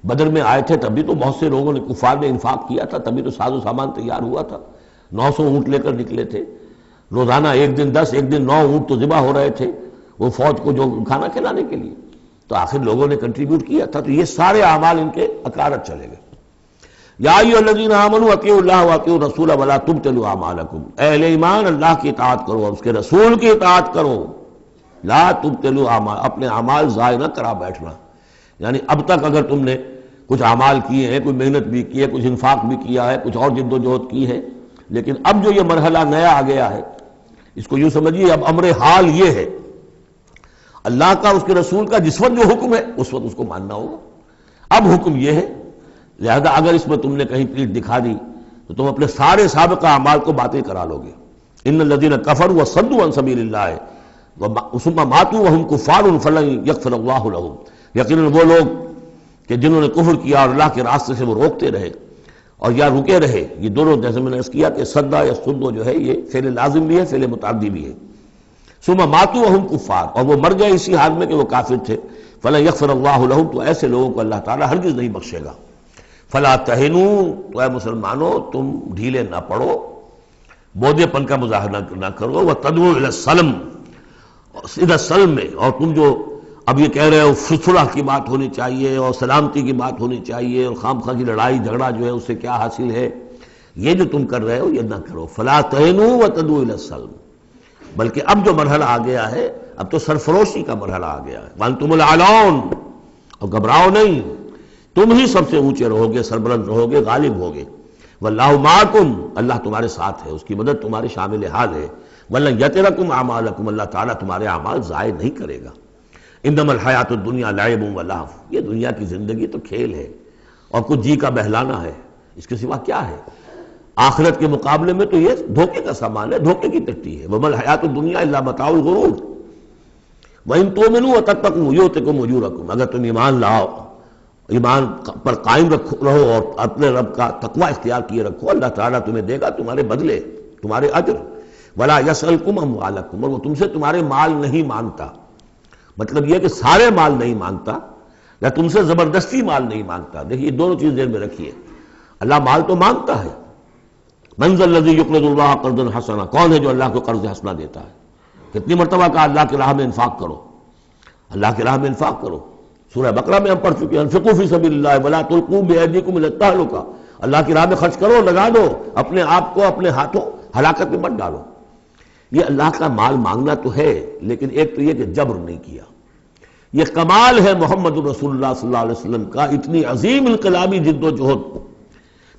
بدر میں آئے تھے تبھی تو بہت سے لوگوں نے کفار نے انفاق کیا تھا، تبھی تو ساز و سامان تیار ہوا تھا، 900 اونٹ لے کر نکلے تھے، روزانہ ایک دن 10 ایک دن 9 اونٹ تو ذبح ہو رہے تھے وہ فوج کو جو کھانا کھلانے کے لیے، تو آخر لوگوں نے کنٹریبیوٹ کیا تھا، تو یہ سارے اعمال ان کے اکارت چلے گئے۔ یا ایھا الذین آمنوا اطیعوا اللہ واطیعوا الرسول ولا تبطلوا اعمالکم، اے اہل ایمان اللہ کی اطاعت کرو اور اس کے رسول کی اطاعت کرو، لا تبطلوا اعمال، اپنے اعمال ضائع نہ کرا بیٹھنا۔ یعنی اب تک اگر تم نے کچھ اعمال کیے ہیں، کوئی محنت بھی کی ہے، کچھ انفاق بھی کیا ہے، کچھ اور جد و جہد کی ہے، لیکن اب جو یہ مرحلہ نیا آ گیا ہے، اس کو یوں سمجھیے اب امر حال یہ ہے، اللہ کا اس کے رسول کا جس وقت جو حکم ہے اس وقت اس کو ماننا ہوگا۔ اب حکم یہ ہے، لہذا اگر اس میں تم نے کہیں پیٹھ دکھا دی تو تم اپنے سارے سابقہ اعمال کو باطل کرا لو گے۔ ان الذین کفروا وصدوا عن سبیل اللہ ثم ماتوا وهم کفار فلن یغفر اللہ لهم، یقیناً وہ لوگ کہ جنہوں نے کفر کیا اور اللہ کے راستے سے وہ روکتے رہے اور یا رکے رہے، یہ دونوں جیسے میں نے عرض کیا کہ صدا یا صدو جو ہے یہ فعل لازم بھی ہے، فعل متعدی بھی ہے۔ ثم ماتوا وهم کفار، اور وہ مر گئے اسی حال میں کہ وہ کافر تھے، فلن یغفر اللہ لهم، تو ایسے لوگوں کو اللہ تعالیٰ ہرگز نہیں بخشے گا۔ فلا تہنوا، تو اے مسلمانوں تم ڈھیلے نہ پڑو، بودے پن کا مظاہرہ نہ کرو، وتدعوا الی السلم، سیدھا سلم میں، اور تم جو اب یہ کہہ رہے ہو صلح کی بات ہونی چاہیے اور سلامتی کی بات ہونی چاہیے اور خام خواہ کی لڑائی جھگڑا جو ہے اس سے کیا حاصل ہے، یہ جو تم کر رہے ہو یہ نہ کرو۔ فلا تہنوا وتدعوا الی السلم، بلکہ اب جو مرحلہ آ گیا ہے اب تو سرفروشی کا مرحلہ آ گیا ہے، وانتم الاعلون، اور گھبراؤ نہیں، تم ہی سب سے اونچے رہو گے، سربلند رہو گے، غالب ہوگے۔ واللہ معکم، اللہ تمہارے ساتھ ہے، اس کی مدد تمہارے شامل حال ہے۔ ولن یترکم اعمالکم، اللہ تعالیٰ تمہارے اعمال ضائع نہیں کرے گا۔ انما الحیات الدنیا لعب و لہو، یہ دنیا کی زندگی تو کھیل ہے اور کچھ جی کا بہلانا ہے، اس کے سوا کیا ہے؟ آخرت کے مقابلے میں تو یہ دھوکے کا سامان ہے، دھوکے کی ٹٹی ہے۔ وما الحیات الدنیا الا متاع الغرور وان تؤمنوا وتتقوا یؤتکم اجورکم، اگر تم ایمان لاؤ، ایمان پر قائم رہو اور اپنے رب کا تقوی اختیار کیے رکھو، اللہ تعالیٰ تمہیں دے گا تمہارے بدلے، تمہارے اجر۔ ولا یسألکم اموالکم، اور وہ تم سے تمہارے مال نہیں مانگتا، مطلب یہ کہ سارے مال نہیں مانگتا یا تم سے زبردستی مال نہیں مانگتا۔ دیکھیے دونوں چیز ذہن میں رکھیے، اللہ مال تو مانگتا ہے، من ذا الذی یقرض اللہ قرضا حسنا، کون ہے جو اللہ کو قرض حسنا دیتا ہے؟ کتنی مرتبہ کہا اللہ کی راہ میں انفاق کرو، اللہ کی راہ میں انفاق کرو۔ سورہ بقرہ میں ہم پڑھ چکے ہیں، انفقوا فی سبیل اللہ ولا تلقوا بایدیکم الی التہلکہ، اللہ کی راہ میں خرچ کرو، لگا دو، اپنے آپ کو اپنے ہاتھوں ہلاکت میں مت ڈالو۔ یہ اللہ کا مال مانگنا تو ہے، لیکن ایک تو یہ کہ جبر نہیں کیا۔ یہ کمال ہے محمد رسول اللہ صلی اللہ علیہ وسلم کا، اتنی عظیم انقلابی جد و جہد۔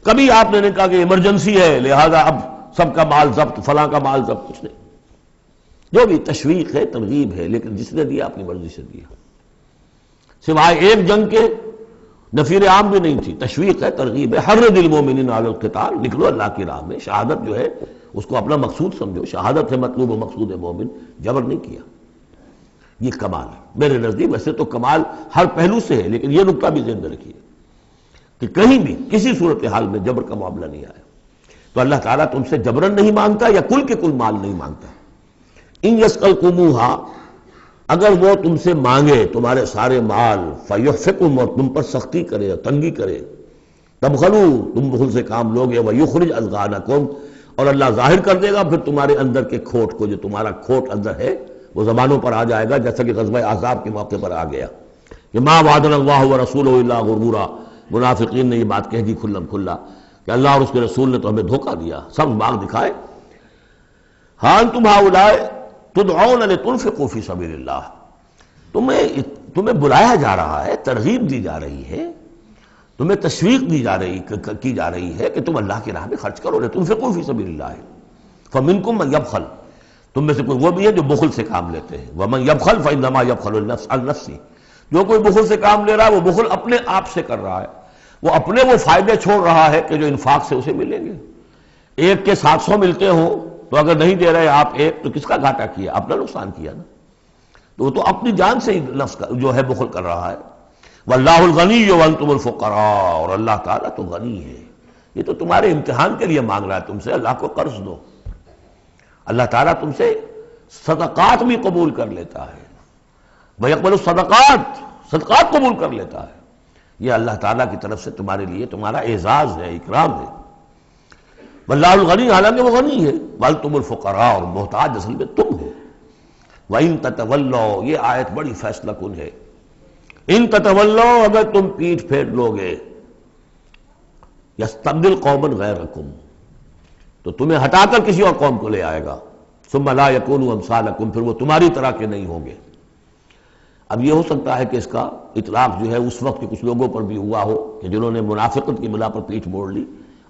کبھی آپ نے نہیں کہا کہ ایمرجنسی ہے لہذا اب سب کا مال ضبط، فلاں کا مال ضبط، کچھ نہیں، جو بھی تشویق ہے ترغیب ہے، لیکن جس نے دیا اپنی مرضی سے دیا، سوائے ایک جنگ کے نفیر عام بھی نہیں تھی، تشویق ہے ترغیب ہے۔ حرض المؤمنین علی القتال، نکلو اللہ کی راہ میں، شہادت جو ہے اس کو اپنا مقصود سمجھو، شہادت ہے مطلوب و مقصود مومن، جبر نہیں کیا۔ یہ کمال ہے میرے نزدیک۔ ویسے تو کمال ہر پہلو سے ہے، لیکن یہ نکتہ بھی ذہن میں رکھیے کہ کہیں بھی کسی صورتحال میں جبر کا معاملہ نہیں آیا۔ تو اللہ تعالیٰ تم سے جبرن نہیں مانگتا یا کل کے کل مال نہیں مانگتا۔ ان یسألکموہا، اگر وہ تم سے مانگے تمہارے سارے مال، فیحفکم، اور تم پر سختی کرے اور تنگی کرے، تبخلوا، تم بخل سے کام لوگے، ویخرج اضغانکم، اور اللہ ظاہر کر دے گا پھر تمہارے اندر کے کھوٹ کو، جو تمہارا کھوٹ اندر ہے وہ زبانوں پر آ جائے گا، جیسا کہ غزوہ احزاب کے موقع پر آ گیا کہ ما وعدنا اللہ ورسولہ الا غرورا، منافقین نے یہ بات کہہ دی کھلم کھلا کہ اللہ اور اس کے رسول نے تو ہمیں دھوکہ دیا، سب باغ دکھائے۔ ہاں انتم ہؤلاء تدعون لتنفقوا فی سبیل اللہ، تمہیں بلایا جا رہا ہے، ترغیب دی جا رہی ہے، تمہیں تشویق دی جا رہی ہے کہ تم اللہ کی راہ میں خرچ کرو، لتنفقوا فی سبیل اللہ، فمنکم من یبخل، تم میں سے کوئی وہ بھی ہے جو بخل سے کام لیتے ہیں، ومن یبخل فانما یبخل عن نفسہ، جو کوئی بخل سے کام لے رہا ہے وہ بخل اپنے آپ سے کر رہا ہے، وہ اپنے وہ فائدے چھوڑ رہا ہے کہ جو انفاق سے اسے ملیں گے۔ ایک کے 700 ملتے ہوں تو اگر نہیں دے رہے آپ ایک تو کس کا گھاٹا کیا؟ اپنا نقصان کیا نا، تو وہ تو اپنی جان سے ہی نفس کا جو ہے بخل کر رہا ہے۔ واللہ الغنی وانتم الفقراء، اور اللہ تعالیٰ تو غنی ہے، یہ تو تمہارے امتحان کے لیے مانگ رہا ہے تم سے، اللہ کو قرض دو۔ اللہ تعالیٰ تم سے صدقات بھی قبول کر لیتا ہے، وَيَقْبَلُ الصَّدَقَاتِ، صدقات قبول کر لیتا ہے، یہ اللہ تعالیٰ کی طرف سے تمہارے لیے تمہارا اعزاز ہے، اکرام ہے۔ واللہ الغنی، حالانکہ وہ غنی ہے، وَأَنْتُمُ الْفُقَرَاءُ، اور محتاج اصل میں تم ہو۔ وَإِن تَتَوَلَّوْا، یہ آیت بڑی فیصلہ کن ہے، ان تتولوا، اگر تم پیٹھ پھیر لوگے، یستبدل قوما غیرکم، تو تمہیں ہٹا کر کسی اور قوم کو لے آئے گا، ثم لا یکونوا امثالکم، پھر وہ تمہاری طرح کے نہیں ہوں گے۔ اب یہ ہو سکتا ہے کہ اس کا اطلاق جو ہے اس وقت کے کچھ لوگوں پر بھی ہوا ہو کہ جنہوں نے منافقت کی بنا پر پیٹھ موڑ لی،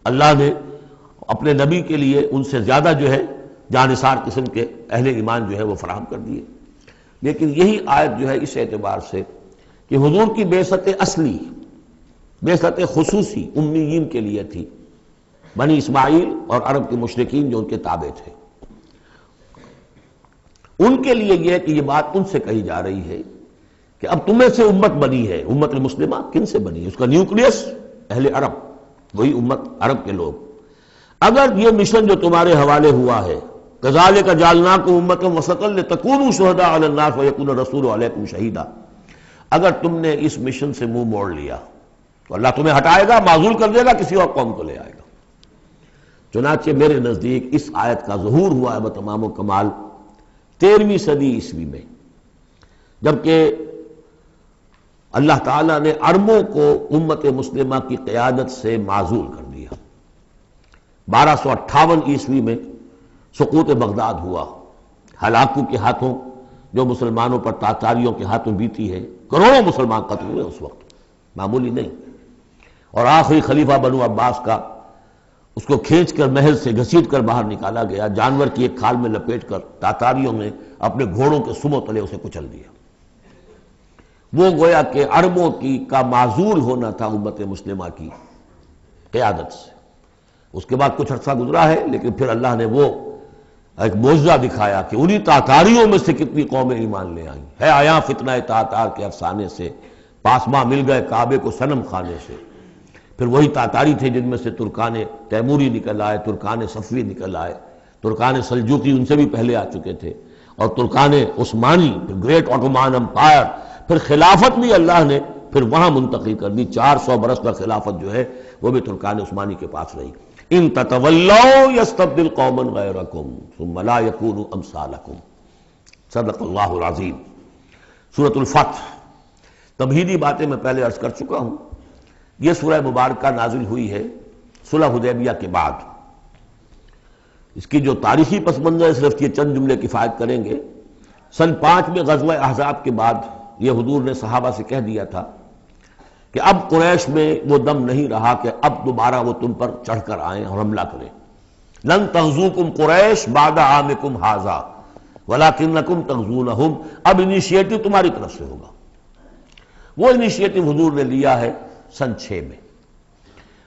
اللہ نے اپنے نبی کے لیے ان سے زیادہ جو ہے جانثار قسم کے اہل ایمان جو ہے وہ فراہم کر دیے۔ لیکن یہی آیت جو ہے اس اعتبار سے کہ حضور کی بعثت اصلی، بعثت خصوصی امیین کے لیے تھی، بنی اسماعیل اور عرب کے مشرکین جو ان کے تابع تھے، ان کے لیے یہ ہے کہ یہ بات ان سے کہی جا رہی ہے کہ اب تمہیں سے امت بنی ہے، امت المسلمہ کن سے بنی ہے؟ اس کا نیوکلیس اہل عرب، وہی امت عرب کے لوگ۔ اگر یہ مشن جو تمہارے حوالے ہوا ہے، کذالک جعلناکم امۃ وسطا لتکونوا شہداء علی الناس ویکون الرسول علیکم شہیدا، اگر تم نے اس مشن سے منہ موڑ لیا تو اللہ تمہیں ہٹائے گا، معزول کر دے گا، کسی اور قوم کو لے آئے گا۔ چنانچہ میرے نزدیک اس آیت کا ظہور ہوا ہے بتمام و کمال 13ویں صدی عیسوی میں، جبکہ اللہ تعالیٰ نے عربوں کو امت مسلمہ کی قیادت سے معزول کر دیا۔ 1258 عیسوی میں سقوط بغداد ہوا، ہلاکو کے ہاتھوں جو مسلمانوں پر تاتاریوں کے ہاتھوں بیتی ہے، کروڑوں مسلمان قتل ہوئے اس وقت، معمولی نہیں۔ اور آخری خلیفہ بنو عباس کا اس کو کھینچ کر محل سے گھسیٹ کر باہر نکالا گیا، جانور کی ایک کھال میں لپیٹ کر تاتاریوں نے اپنے گھوڑوں کے سموں تلے اسے کچل دیا۔ وہ گویا کہ عربوں کا معزول ہونا تھا امت مسلمہ کی قیادت سے۔ اس کے بعد کچھ عرصہ گزرا ہے، لیکن پھر اللہ نے وہ ایک معجزہ دکھایا کہ انہی تاتاریوں میں سے کتنی قومیں ایمان لے آئیں۔ ہے آیا فتنہ تاتار کے افسانے سے، پاسماں مل گئے کعبے کو صنم خانے سے۔ پھر وہی تاتاری تھے جن میں سے ترکان تیموری نکل آئے، ترکان صفوی نکل آئے، ترکان سلجوقی ان سے بھی پہلے آ چکے تھے، اور ترکان عثمانی، پھر گریٹ آٹومان امپائر، پھر خلافت بھی اللہ نے پھر وہاں منتقل کر دی۔ 400 برس کا خلافت جو ہے وہ بھی ترکان عثمانی کے پاس رہی۔ ان تتولوا یستبدل قوما غیرکم ثم لا یکونوا امثالکم، صدق اللہ العظیم۔ سورۃ الفتح، تمہیدی باتیں میں پہلے عرض کر چکا ہوں۔ یہ سورہ مبارکہ نازل ہوئی ہے صلح حدیبیہ کے بعد۔ اس کی جو تاریخی پس منظر ہے صرف یہ چند جملے کفایت کریں گے۔ سن 5 میں غزوہ احزاب کے بعد یہ حضور نے صحابہ سے کہہ دیا تھا کہ اب قریش میں وہ دم نہیں رہا کہ اب دوبارہ وہ تم پر چڑھ کر آئیں اور حملہ کریں۔ لن تغزوکم قریش بعد عامکم ھذا ولکنکم تغزونہم، اب انیشیٹو تمہاری طرف سے ہوگا۔ وہ انیشیٹو حضور نے لیا ہے سن 6 میں۔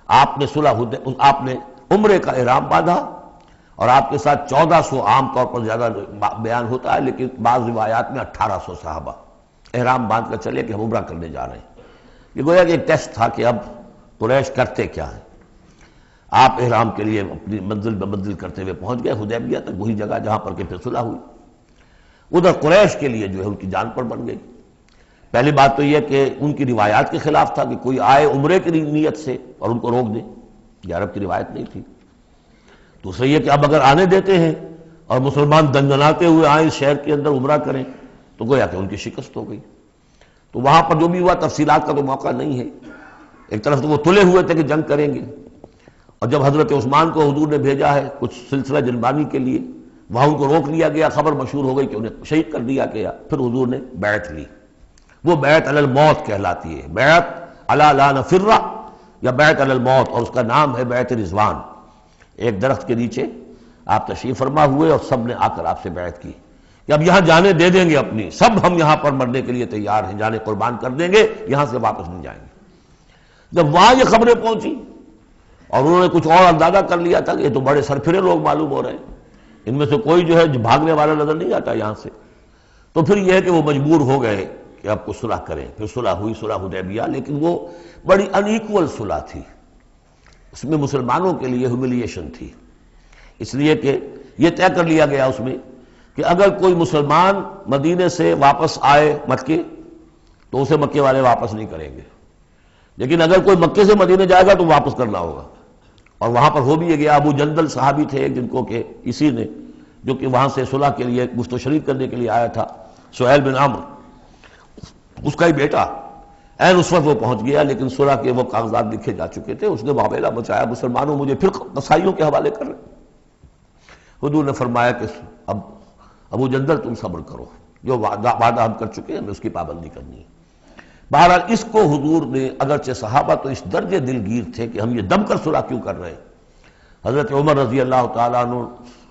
آپ نے عمرے کا احرام باندھا، اور آپ کے ساتھ 1400، عام طور پر زیادہ بیان ہوتا ہے لیکن بعض روایات میں 1800 صحابہ احرام باندھ کر چلے کہ ہم عمرہ کرنے جا رہے ہیں۔ یہ گویا کہ ایک ٹیسٹ تھا کہ اب قریش کرتے کیا ہیں۔ آپ احرام کے لیے اپنی منزل بمنزل کرتے ہوئے پہنچ گئے حدیبیہ تک، وہی جگہ جہاں پر کہ پھر صلح ہوئی۔ ادھر قریش کے لیے جو ہے ان کی جان پر بن گئی۔ پہلی بات تو یہ کہ ان کی روایات کے خلاف تھا کہ کوئی آئے عمرے کی نیت سے اور ان کو روک دے، یہ عرب کی روایت نہیں تھی۔ دوسرا یہ کہ اب اگر آنے دیتے ہیں اور مسلمان دندناتے ہوئے آئیں اس شہر کے اندر عمرہ کریں تو گویا کہ ان کی شکست ہو گئی۔ تو وہاں پر جو بھی ہوا تفصیلات کا تو موقع نہیں ہے۔ ایک طرف تو وہ تلے ہوئے تھے کہ جنگ کریں گے، اور جب حضرت عثمان کو حضور نے بھیجا ہے کچھ سلسلہ جنبانی کے لیے وہاں ان کو روک لیا گیا، خبر مشہور ہو گئی کہ انہیں شہید کر دیا گیا۔ پھر حضور نے بیعت لی، وہ بیعت علی الموت کہلاتی ہے، بیعت علی لا نفر یا بیعت علی الموت، اور اس کا نام ہے بیعت رضوان۔ ایک درخت کے نیچے آپ تشریف فرما ہوئے اور سب نے آ کر آپ سے بیعت کی کہ اب یہاں جانیں دے دیں گے اپنی، سب ہم یہاں پر مرنے کے لیے تیار ہیں، جانیں قربان کر دیں گے، یہاں سے واپس نہیں جائیں گے۔ جب وہاں یہ خبریں پہنچی اور انہوں نے کچھ اور اندازہ کر لیا تھا کہ یہ تو بڑے سرفرے لوگ معلوم ہو رہے ہیں، ان میں سے کوئی جو ہے بھاگنے والا نظر نہیں آتا یہاں سے، تو پھر یہ ہے کہ وہ مجبور ہو گئے کہ اب کو صلح کریں۔ پھر صلح ہوئی، صلح حدیبیہ، لیکن وہ بڑی ان ایکول صلح تھی، اس میں مسلمانوں کے لیے ہیوملیشن تھی، اس لیے کہ یہ طے کر لیا گیا اس میں کہ اگر کوئی مسلمان مدینے سے واپس آئے مکے تو اسے مکے والے واپس نہیں کریں گے، لیکن اگر کوئی مکے سے مدینے جائے گا تو واپس کرنا ہوگا۔ اور وہاں پر ہو بھی گیا، ابو جندل صحابی تھے جن کو کہ اسی نے جو کہ وہاں سے صلح کے لیے گفت و شریک کرنے کے لیے آیا تھا، سہیل بن عمرو، اس کا ہی بیٹا عین اس وقت وہ پہنچ گیا، لیکن صلح کے وہ کاغذات لکھے جا چکے تھے، اس نے معاملہ بچایا، مسلمانوں مجھے پھر قصائیوں کے حوالے کر رہے۔ حضور نے فرمایا کہ اب ابو جندل تم صبر کرو، جو وعدہ ہم کر چکے ہیں ہمیں اس کی پابندی کرنی ہے۔ بہرحال اس کو حضور نے، اگرچہ صحابہ تو اس درجے دلگیر تھے کہ ہم یہ دم کر صلح کیوں کر رہے ہیں، حضرت عمر رضی اللہ تعالیٰ عنہ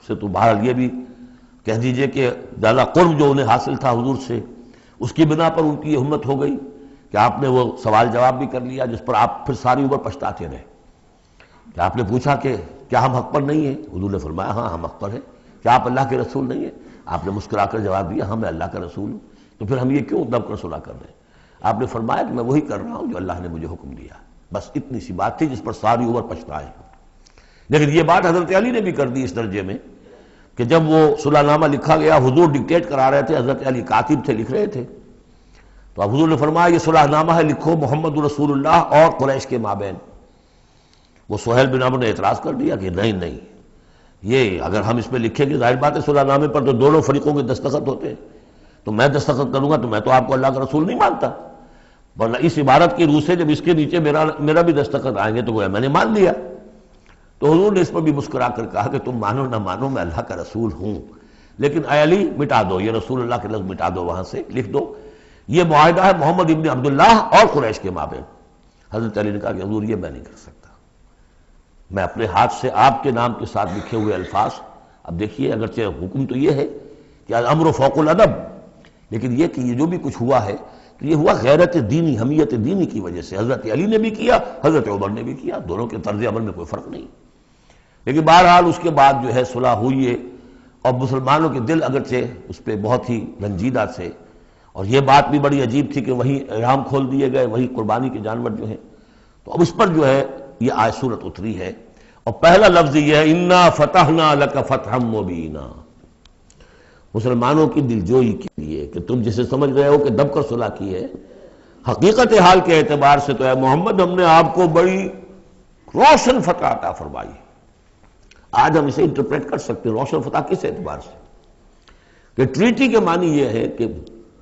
سے تو بہرحال یہ بھی کہہ دیجئے کہ زیادہ قرب جو انہیں حاصل تھا حضور سے، اس کی بنا پر ان کی یہ ہمت ہو گئی کہ آپ نے وہ سوال جواب بھی کر لیا جس پر آپ پھر ساری عمر پچھتاتے رہے۔ کہ آپ نے پوچھا کہ کیا ہم حق پر نہیں ہیں؟ حضور نے فرمایا ہاں ہم حق پر ہیں۔ کیا آپ اللہ کے رسول نہیں ہیں؟ آپ نے مسکرا کر جواب دیا ہاں میں اللہ کا رسول ہوں، تو پھر ہم یہ کیوں دم کر صلح کر رہے ہیں؟ آپ نے فرمایا کہ میں وہی کر رہا ہوں جو اللہ نے مجھے حکم دیا، بس اتنی سی بات تھی جس پر ساری عمر پچھتائے۔ لیکن یہ بات حضرت علی نے بھی کر دی اس درجے میں کہ جب وہ صلح نامہ لکھا گیا، حضور ڈکٹیٹ کرا رہے تھے، حضرت علی کاتب تھے، لکھ رہے تھے، تو اب حضور نے فرمایا یہ صلح نامہ ہے، لکھو محمد رسول اللہ اور قریش کے مابین۔ وہ سہیل بن عمرو نے اعتراض کر دیا کہ نہیں، یہ اگر ہم اس پہ لکھیں گے ظاہر بات ہے صلح نامے پر تو دونوں فریقوں کے دستخط ہوتے ہیں، تو میں دستخط کروں گا تو میں تو آپ کو اللہ کا رسول نہیں مانتا، ورنہ اس عبارت کی روح سے جب اس کے نیچے میرا بھی دستخط آئیں گے تو گویا میں نے مان لیا۔ تو حضور نے اس پر بھی مسکرا کر کہا کہ تم مانو نہ مانو میں اللہ کا رسول ہوں، لیکن اے علی مٹا دو یہ رسول اللہ کے لفظ، مٹا دو، وہاں سے لکھ دو یہ معاہدہ ہے محمد ابن عبداللہ اور قریش کے مابین۔ حضرت علی نے کہا کہ حضور یہ میں نہیں کر سکتا، میں اپنے ہاتھ سے آپ کے نام کے ساتھ لکھے ہوئے الفاظ، اب دیکھیے اگرچہ حکم تو یہ ہے کہ الامر فوق الادب، لیکن یہ کہ یہ جو بھی کچھ ہوا ہے تو یہ ہوا غیرت دینی، حمیت دینی کی وجہ سے۔ حضرت علی نے بھی کیا، حضرت عمر نے بھی کیا، دونوں کے طرز عمل میں کوئی فرق نہیں، لیکن بہرحال اس کے بعد جو ہے صلح ہوئی ہے، اور مسلمانوں کے دل اگرچہ اس پہ بہت ہی رنجیدہ تھے، اور یہ بات بھی بڑی عجیب تھی کہ وہی احرام کھول دیے گئے، وہی قربانی کے جانور جو ہیں، تو اب اس پر جو ہے یہ آیت سورت اتری ہے، اور پہلا لفظ یہ ہے انا فتحنا لک فتحا مبینا، مسلمانوں کی دلجوئی کے لیے کہ تم جسے سمجھ رہے ہو کہ دب کر صلح کی ہے، حقیقت حال کے اعتبار سے تو اے محمد ہم نے آپ کو بڑی روشن فتح عطا فرمائی۔ آج ہم اسے انٹرپریٹ کر سکتے ہیں روشن فتح کس اعتبار سے کہ ٹریٹی کے معنی یہ ہے کہ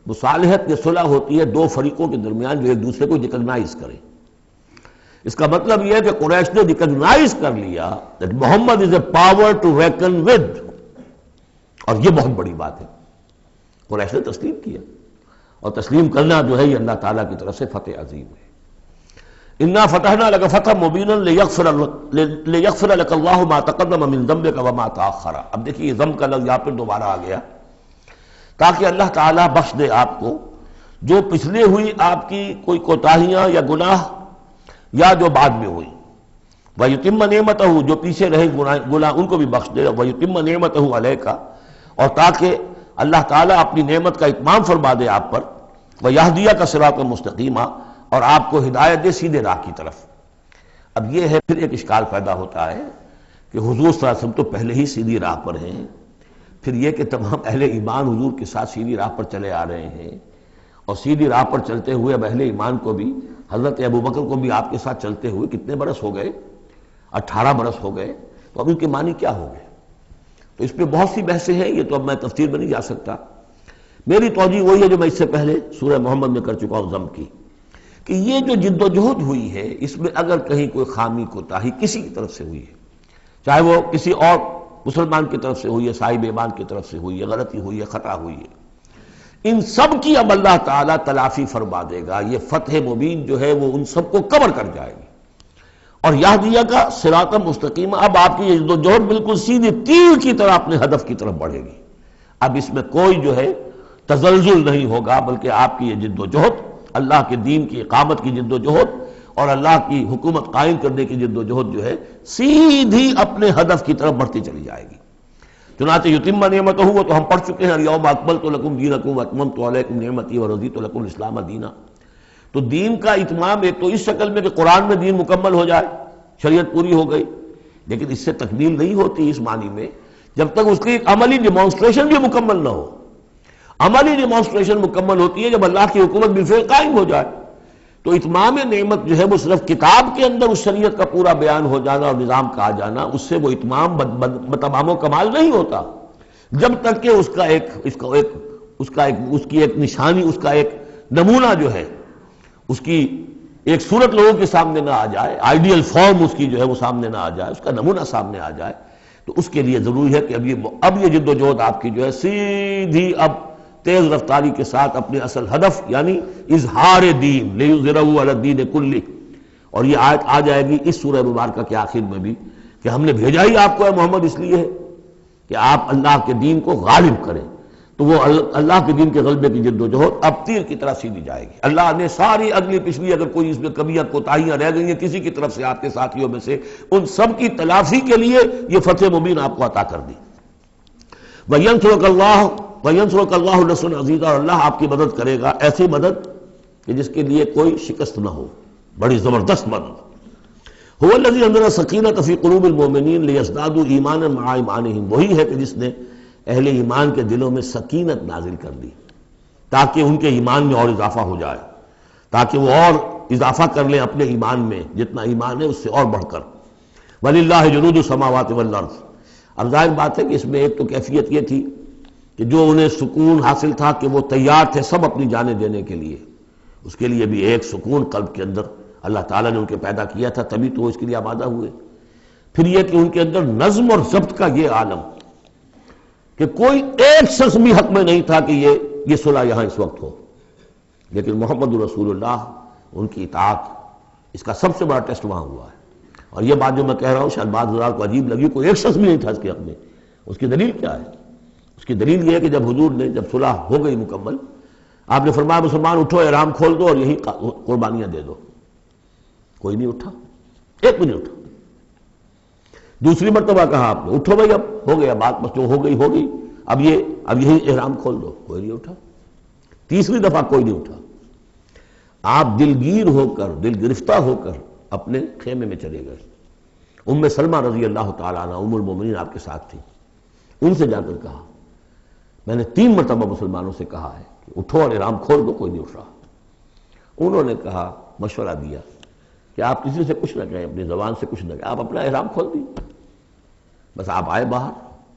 مصالحت کی صلح ہوتی ہے دو فریقوں کے درمیان جو ایک دوسرے کو ریکگنائز کریں۔ اس کا مطلب یہ ہے کہ قریش نے ریکگنائز کر لیا that Muhammad is a power to reckon with، اور یہ بہت بڑی بات ہے، قریش نے تسلیم کیا، اور تسلیم کرنا جو ہے یہ اللہ تعالیٰ کی طرف سے فتح عظیم ہے۔ انا فتحنا لک فتحا مبینا لیغفر لک اللہ ما تقدم من ذنبک وما تاخر۔ اب دیکھیے ذنب کا لفظ یہاں پہ دوبارہ آ گیا تاکہ اللہ تعالیٰ بخش دے آپ کو جو پچھلے ہوئی آپ کی کوئی کوتاہیاں یا گناہ یا جو بعد میں ہوئی، وَيُتِمَّ نِعْمَتَهُ جو پیچھے رہے گناہ ان کو بھی بخش دے، وَيُتِمَّ نِعْمَتَهُ عَلَيْكَ اور تاکہ اللہ تعالیٰ اپنی نعمت کا اتمام فرما دے آپ پر، وَيَهْدِيَكَ صِرَاطًا مُسْتَقِيمًا اور آپ کو ہدایت دے سیدھے راہ کی طرف۔ اب یہ ہے پھر ایک اشکال پیدا ہوتا ہے کہ حضور صلی اللہ علیہ وسلم تو پہلے ہی سیدھی راہ پر ہیں، پھر یہ کہ تمام اہل ایمان حضور کے ساتھ سیدھی راہ پر چلے آ رہے ہیں، اور سیدھی راہ پر چلتے ہوئے اب اہل ایمان کو بھی، حضرت ابوبکر کو بھی آپ کے ساتھ چلتے ہوئے کتنے برس ہو گئے؟ 18 برس ہو گئے، تو اب ان کے معنی کیا ہو گئے؟ تو اس پہ بہت سی بحثیں ہیں، یہ تو اب میں تفسیر میں نہیں جا سکتا۔ میری توجہ وہی ہے جو میں اس سے پہلے سورہ محمد میں کر چکا ہوں ضم کی، کہ یہ جو جد و جہد ہوئی ہے اس میں اگر کہیں کوئی خامی کوتاہی کسی کی طرف سے ہوئی ہے، چاہے وہ کسی اور مسلمان کی طرف سے ہوئی ہے، صاحب ایمان کی طرف سے ہوئی ہے، غلطی ہوئی ہے، خطا ہوئی ہے، ان سب کی اب اللہ تعالیٰ تلافی فرما دے گا۔ یہ فتح مبین جو ہے وہ ان سب کو کور کر جائے گی، اور یہدیہ کا صراط مستقیم، اب آپ کی یہ جدوجہد بالکل سیدھے تیر کی طرح اپنے ہدف کی طرف بڑھے گی۔ اب اس میں کوئی جو ہے تزلزل نہیں ہوگا، بلکہ آپ کی یہ جدوجہد، اللہ کے دین کی اقامت کی جدوجہد اور اللہ کی حکومت قائم کرنے کی جدوجہد جو ہے سیدھی اپنے ہدف کی طرف بڑھتی چلی جائے گی۔ چنانچہ یتم نعمتہ، وہ تو ہم پڑھ چکے ہیں، الیوم اکملت لکم دینکم واتممت علیکم نعمتی ورضیت لکم الاسلام دینا۔ تو دین کا اتمام ایک تو اس شکل میں کہ قرآن میں دین مکمل ہو جائے، شریعت پوری ہو گئی، لیکن اس سے تکمیل نہیں ہوتی اس معنی میں جب تک اس کی ایک عملی ڈیمانسٹریشن بھی مکمل نہ ہو۔ عملی ڈیمانسٹریشن مکمل ہوتی ہے جب اللہ کی حکومت بالفعل قائم ہو جائے۔ تو اتمام نعمت جو ہے وہ صرف کتاب کے اندر اس شریعت کا پورا بیان ہو جانا اور نظام کا آ جانا، اس سے وہ اتمام تمام و کمال نہیں ہوتا جب تک کہ اس کی ایک نشانی، اس کا ایک نمونہ جو ہے، اس کی ایک صورت لوگوں کے سامنے نہ آ جائے، آئیڈیل فارم اس کی جو ہے وہ سامنے نہ آ جائے، اس کا نمونہ سامنے آ جائے۔ تو اس کے لیے ضروری ہے کہ اب یہ جدوجہد آپ کی جو ہے سیدھی اب تیز رفتاری کے ساتھ اپنے اصل ہدف یعنی اظہار دین، لیظہرہ علی الدین کلہ، اور یہ آیت آ جائے گی اس سورہ مبارکہ کے آخر میں بھی کہ ہم نے بھیجا ہی آپ کو اے محمد اس لیے ہے کہ آپ اللہ کے دین کو غالب کریں۔ تو وہ اللہ کے دین کے غلبے کی جدوجہد اب تیر کی طرح سیدھی جائے گی۔ اللہ نے ساری اگلی پچھلی اگر کوئی اس میں کمیاں کوتاہیاں رہ گئی ہیں کسی کی طرف سے آپ کے ساتھیوں میں سے، ان سب کی تلافی کے لیے یہ فتح مبین آپ کو عطا کر دی۔ وَيَنْصُرَكَ اللَّهُ نَصْرًا عَزِيزًا، اور اللہ آپ کی مدد کرے گا ایسی مدد کہ جس کے لیے کوئی شکست نہ ہو، بڑی زبردست مدد۔ هُوَ الَّذِي أَنزَلَ السَّكِينَةَ فِي قُلُوبِ الْمُؤْمِنِينَ لِيَزْدَادُوا إِيمَانًا مَعَ إِيمَانِهِمْ، وہی ہے کہ جس نے اہل ایمان کے دلوں میں سکینت نازل کر دی تاکہ ان کے ایمان میں اور اضافہ ہو جائے، تاکہ وہ اور اضافہ کر لیں اپنے ایمان میں، جتنا ایمان ہے اس سے اور بڑھ کر۔ وَلِلَّهِ جُنُودُ السَّمَاوَاتِ وَالْأَرْضِ، اب ظاہر بات ہے کہ اس میں ایک تو کیفیت یہ تھی کہ جو انہیں سکون حاصل تھا کہ وہ تیار تھے سب اپنی جانیں دینے کے لیے، اس کے لیے بھی ایک سکون قلب کے اندر اللہ تعالیٰ نے ان کے پیدا کیا تھا، تبھی تو وہ اس کے لیے آمادہ ہوئے۔ پھر یہ کہ ان کے اندر نظم اور ضبط کا یہ عالم کہ کوئی ایک شخص بھی حق میں نہیں تھا کہ یہ صلح یہاں اس وقت ہو، لیکن محمد رسول اللہ ان کی اطاعت، اس کا سب سے بڑا ٹیسٹ وہاں ہوا ہے۔ اور یہ بات جو میں کہہ رہا ہوں شاید بعض حضرات کو عجیب لگی، کوئی ایک شخص بھی نہیں تھا اس کے حق میں۔ اس کی دلیل کیا ہے؟ اس کی دلیل یہ ہے کہ جب حضور نے جب صلح ہو گئی مکمل، آپ نے فرمایا مسلمان اٹھو، احرام کھول دو اور یہی قربانیاں دے دو۔ کوئی نہیں اٹھا، ایک بھی نہیں اٹھا۔ دوسری مرتبہ کہا آپ نے اٹھو بھائی، اب ہو گیا بات، بس جو ہو گئی ہو گئی، اب یہی احرام کھول دو، کوئی نہیں اٹھا۔ تیسری دفعہ کوئی نہیں اٹھا۔ آپ دلگیر ہو کر، دل گرفتہ ہو کر اپنے خیمے میں چلے گئے۔ ام سلمہ رضی اللہ تعالیٰ عنہ ام المومنین آپ کے ساتھ تھی، ان سے جا کر کہا، میں نے 3 مرتبہ مسلمانوں سے کہا ہے کہ اٹھو اور احرام کھول دو، کوئی نہیں اٹھ رہا۔ انہوں نے کہا، مشورہ دیا کہ آپ کسی سے کچھ نہ کہیں، اپنی زبان سے کچھ نہ کہیں، آپ اپنا احرام کھول دیے، بس آپ آئے باہر،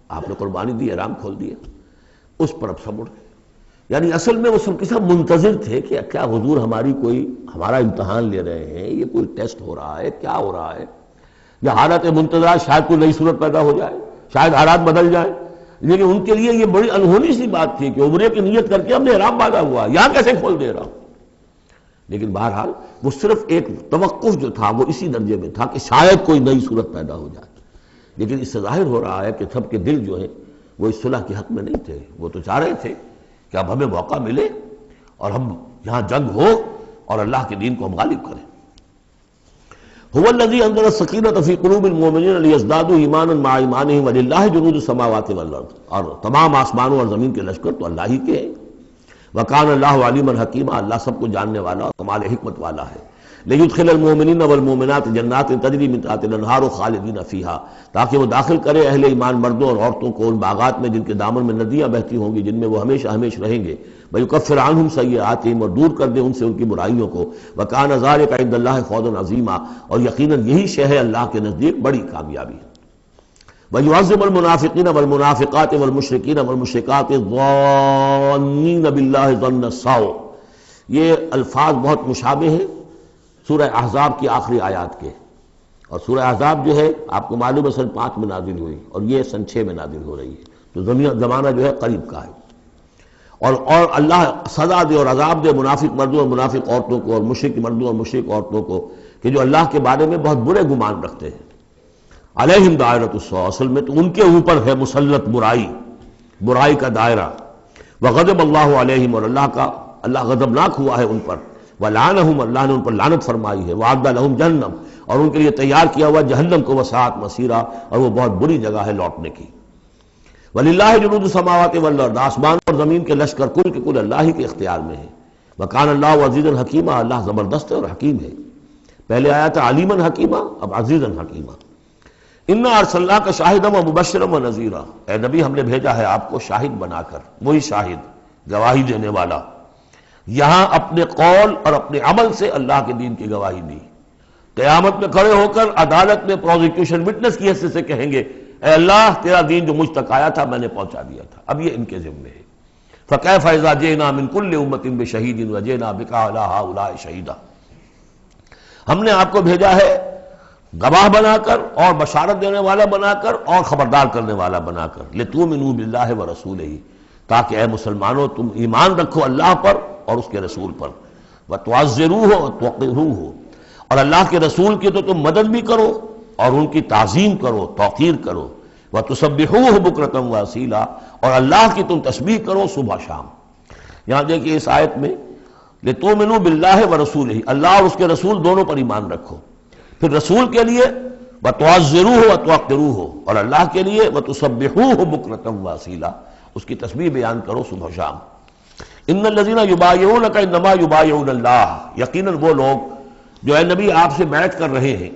آپ نے قربانی دی، احرام کھول دیا۔ اس پر اب سب اٹھ گئے۔ یعنی اصل میں وہ سب کے سب منتظر تھے کہ کیا حضور ہمارا امتحان لے رہے ہیں، یہ کوئی ٹیسٹ ہو رہا ہے، کیا ہو رہا ہے، یا حالت منتظرہ شاید کوئی نئی صورت پیدا ہو جائے، شاید حالات بدل جائیں۔ لیکن ان کے لیے یہ بڑی انہونی سی بات تھی کہ عمرے کی نیت کر کے ہم نے احرام باندھا ہوا، یہاں کیسے کھول دے رہا ہوں۔ لیکن بہرحال وہ صرف ایک توقف جو تھا وہ اسی درجے میں تھا کہ شاید کوئی نئی صورت پیدا ہو جائے، لیکن اس سے ظاہر ہو رہا ہے کہ سب کے دل جو ہے وہ اس صلح کے حق میں نہیں تھے۔ وہ تو چاہ رہے تھے کہ اب ہمیں موقع ملے اور ہم یہاں جنگ ہو اور اللہ کے دین کو ہم غالب کریں۔ هو الذي انزل السكينة في قلوب المؤمنين ليزدادوا ایمانا مع ایمانهم ولله جنود السماوات والارض، اور تمام آسمانوں اور زمین کے لشکر تو اللہ ہی کے ہیں۔ وَكَانَ اللَّهُ عَلِيمًا حَكِيمًا، اللہ سب کو جاننے والا اور کمال حکمت والا ہے۔ لِيُدْخِلَ الْمُؤْمِنِينَ وَالْمُؤْمِنَاتِ جَنَّاتٍ تَجْرِي مِنْ تَحْتِهَا الْأَنْهَارُ خَالِدِينَ فِيهَا، تاکہ وہ داخل کرے اہل ایمان مردوں اور عورتوں کو ان باغات میں جن کے دامن میں ندیاں بہتی ہوں گی، جن میں وہ ہمیشہ ہمیشہ رہیں گے۔ وَيُكَفِّرْ عَنْهُمْ سَيِّئَاتِهِمْ، اور دور کر دے ان سے ان کی برائیوں کو۔ وَكَانَ ذَلِكَ عِندَ اللَّهِ فَوْزًا عَظِيمًا، اور یقیناً یہی شے ہے اللہ کے نزدیک بڑی کامیابی۔ وَيُعَذِّبُ الْمُنَافِقِينَ وَالْمُنَافِقَاتِ وَالْمُشْرِكِينَ وَالْمُشْرِكَاتِ الظَّانِّينَ بِاللَّهِ ظَنَّ السَّوْءِ، یہ الفاظ بہت مشابہ ہیں سورہ احزاب کی آخری آیات کے، اور سورہ احزاب جو ہے آپ کو معلوم ہے سن 5 میں نازل ہوئی اور یہ سن 6 میں نازل ہو رہی ہے، تو زمانہ جو ہے قریب کا ہے۔ اور اللہ سزا دے اور عذاب دے منافق مردوں اور منافق عورتوں کو، اور مشرک مردوں اور مشرک عورتوں کو، کہ جو اللہ کے بارے میں بہت برے گمان رکھتے ہیں۔ علیہم دائرۃ السوء، اصل میں تو ان کے اوپر ہے مسلط برائی کا دائرہ۔ وغضب اللہ علیہم، اور اللہ غضبناک ہوا ہے ان پر۔ ولعنہم، اللہ نے ان پر لعنت فرمائی ہے۔ وعد لہم جہنم، اور ان کے لیے تیار کیا ہوا جہنم کو، وساعت مصیرا، اور وہ بہت بری جگہ ہے لوٹنے کی۔ وللہ جنود السماوات والارض، آسمان اور زمین کے لشکر کل کے کل اللہ ہی کے اختیار میں ہیں۔ وکان اللہ عزیزا حکیما، اللہ زبردست ہے اور حکیم ہے۔ پہلے آیا تھا علیما حکیما، اب عزیزا حکیما۔ انا ارسلناک شاہدا ومبشرا ونذیرا، اے نبی ہم نے بھیجا ہے آپ کو شاہد بنا کر، وہی شاہد، گواہی دینے والا۔ یہاں اپنے قول اور اپنے عمل سے اللہ کے دین کی گواہی دی۔ قیامت میں کھڑے ہو کر عدالت میں پروزیکیوشن وٹنس کی حیثیت سے کہیں گے اے اللہ تیرا دین جو مجھ تک آیا تھا میں نے پہنچا دیا تھا، اب یہ ان کے ذمے ہے۔ فَكَيْفَ إِذَا جِئْنَا مِنْ كُلِّ أُمَّةٍ بِشَهِيدٍ وَجِئْنَا بِكَ عَلَىٰ هَٰؤُلَاءِ شَهِيدًا، ہم نے آپ کو بھیجا ہے گواہ بنا کر اور بشارت دینے والا بنا کر اور خبردار کرنے والا بنا کر، لِتُؤْمِنُوا بِاللَّهِ وَرَسُولِهِ، تاکہ اے مسلمانوں تم ایمان رکھو اللہ پر اور اس کے رسول پر، وَتُعَزِّرُوهُ وَتُوَقِّرُوهُ، اور اللہ کے رسول کی تو تم مدد بھی کرو اور ان کی تعظیم کرو، توقیر کرو، وَتُسَبِّحُوهُ بُكْرَةً وَأَصِيلًا، اور اللہ کی تم تسبیح کرو صبح شام۔ یہاں دیکھیے اس آیت میں لِتُؤْمِنُوا بِاللَّهِ وَرَسُولِهِ، اللہ اور اس کے رسول دونوں پر ایمان رکھو، پھر رسول کے لیے وَتُعَزِّرُوهُ وَتُوَقِّرُوهُ، اور اللہ کے لیے وَتُسَبِّحُوهُ بُكْرَةً وَأَصِيلًا، اس کی تسبیح بیان کرو صبح شام۔ ان الذین یبایعونک انما یبایعون اللہ، یقیناً وہ لوگ جو اے نبی آپ سے بیعت کر رہے ہیں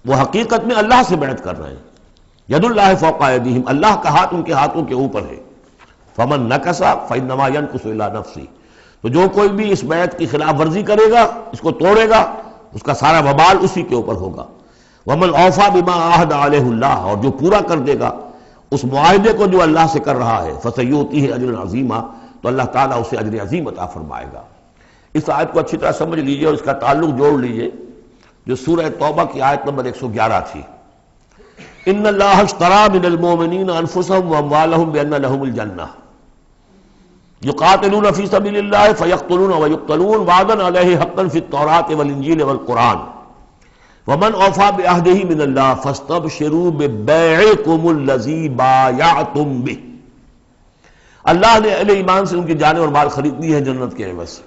وہ حقیقت میں اللہ سے بیعت کر رہے ہیں۔ ید اللہ فوق ایدیہم، اللہ کا ہاتھ ان کے ہاتھوں کے اوپر ہے۔ فمن نکث فانما ینکث الی نفسہ، تو جو کوئی بھی اس بیعت کی خلاف ورزی کرے گا، اس کو توڑے گا، اس کا سارا وبال اسی کے اوپر ہوگا۔ ومن اوفی بما عاہد علیہ اللہ، اور جو پورا کر دے گا اس معاہدے کو جو اللہ سے کر رہا ہے، فسیؤتیہ اجرا عظیما، تو اللہ تعالیٰ اسے اجر عظیم عطا فرمائے گا۔ اس آیت کو اچھی طرح سمجھ لیجئے اور اس کا تعلق جوڑ لیجئے جو سورہ توبہ کی آیت نمبر 111 تھی۔ ان اللہ اشتری من المؤمنین انفسهم واموالهم بان لهم الجنہ یقاتلون فی سبیل اللہ فیقتلون ویقتلون وعدا علیہ حقا فی التوراۃ والانجیل والقرآن ومن اوفی بعہدہ من اللہ فاستبشروا ببیعکم الذی بایعتم بہ، اللہ نے اہل ایمان سے ان کی جانیں اور مال خرید لی ہے جنت کے عوض۔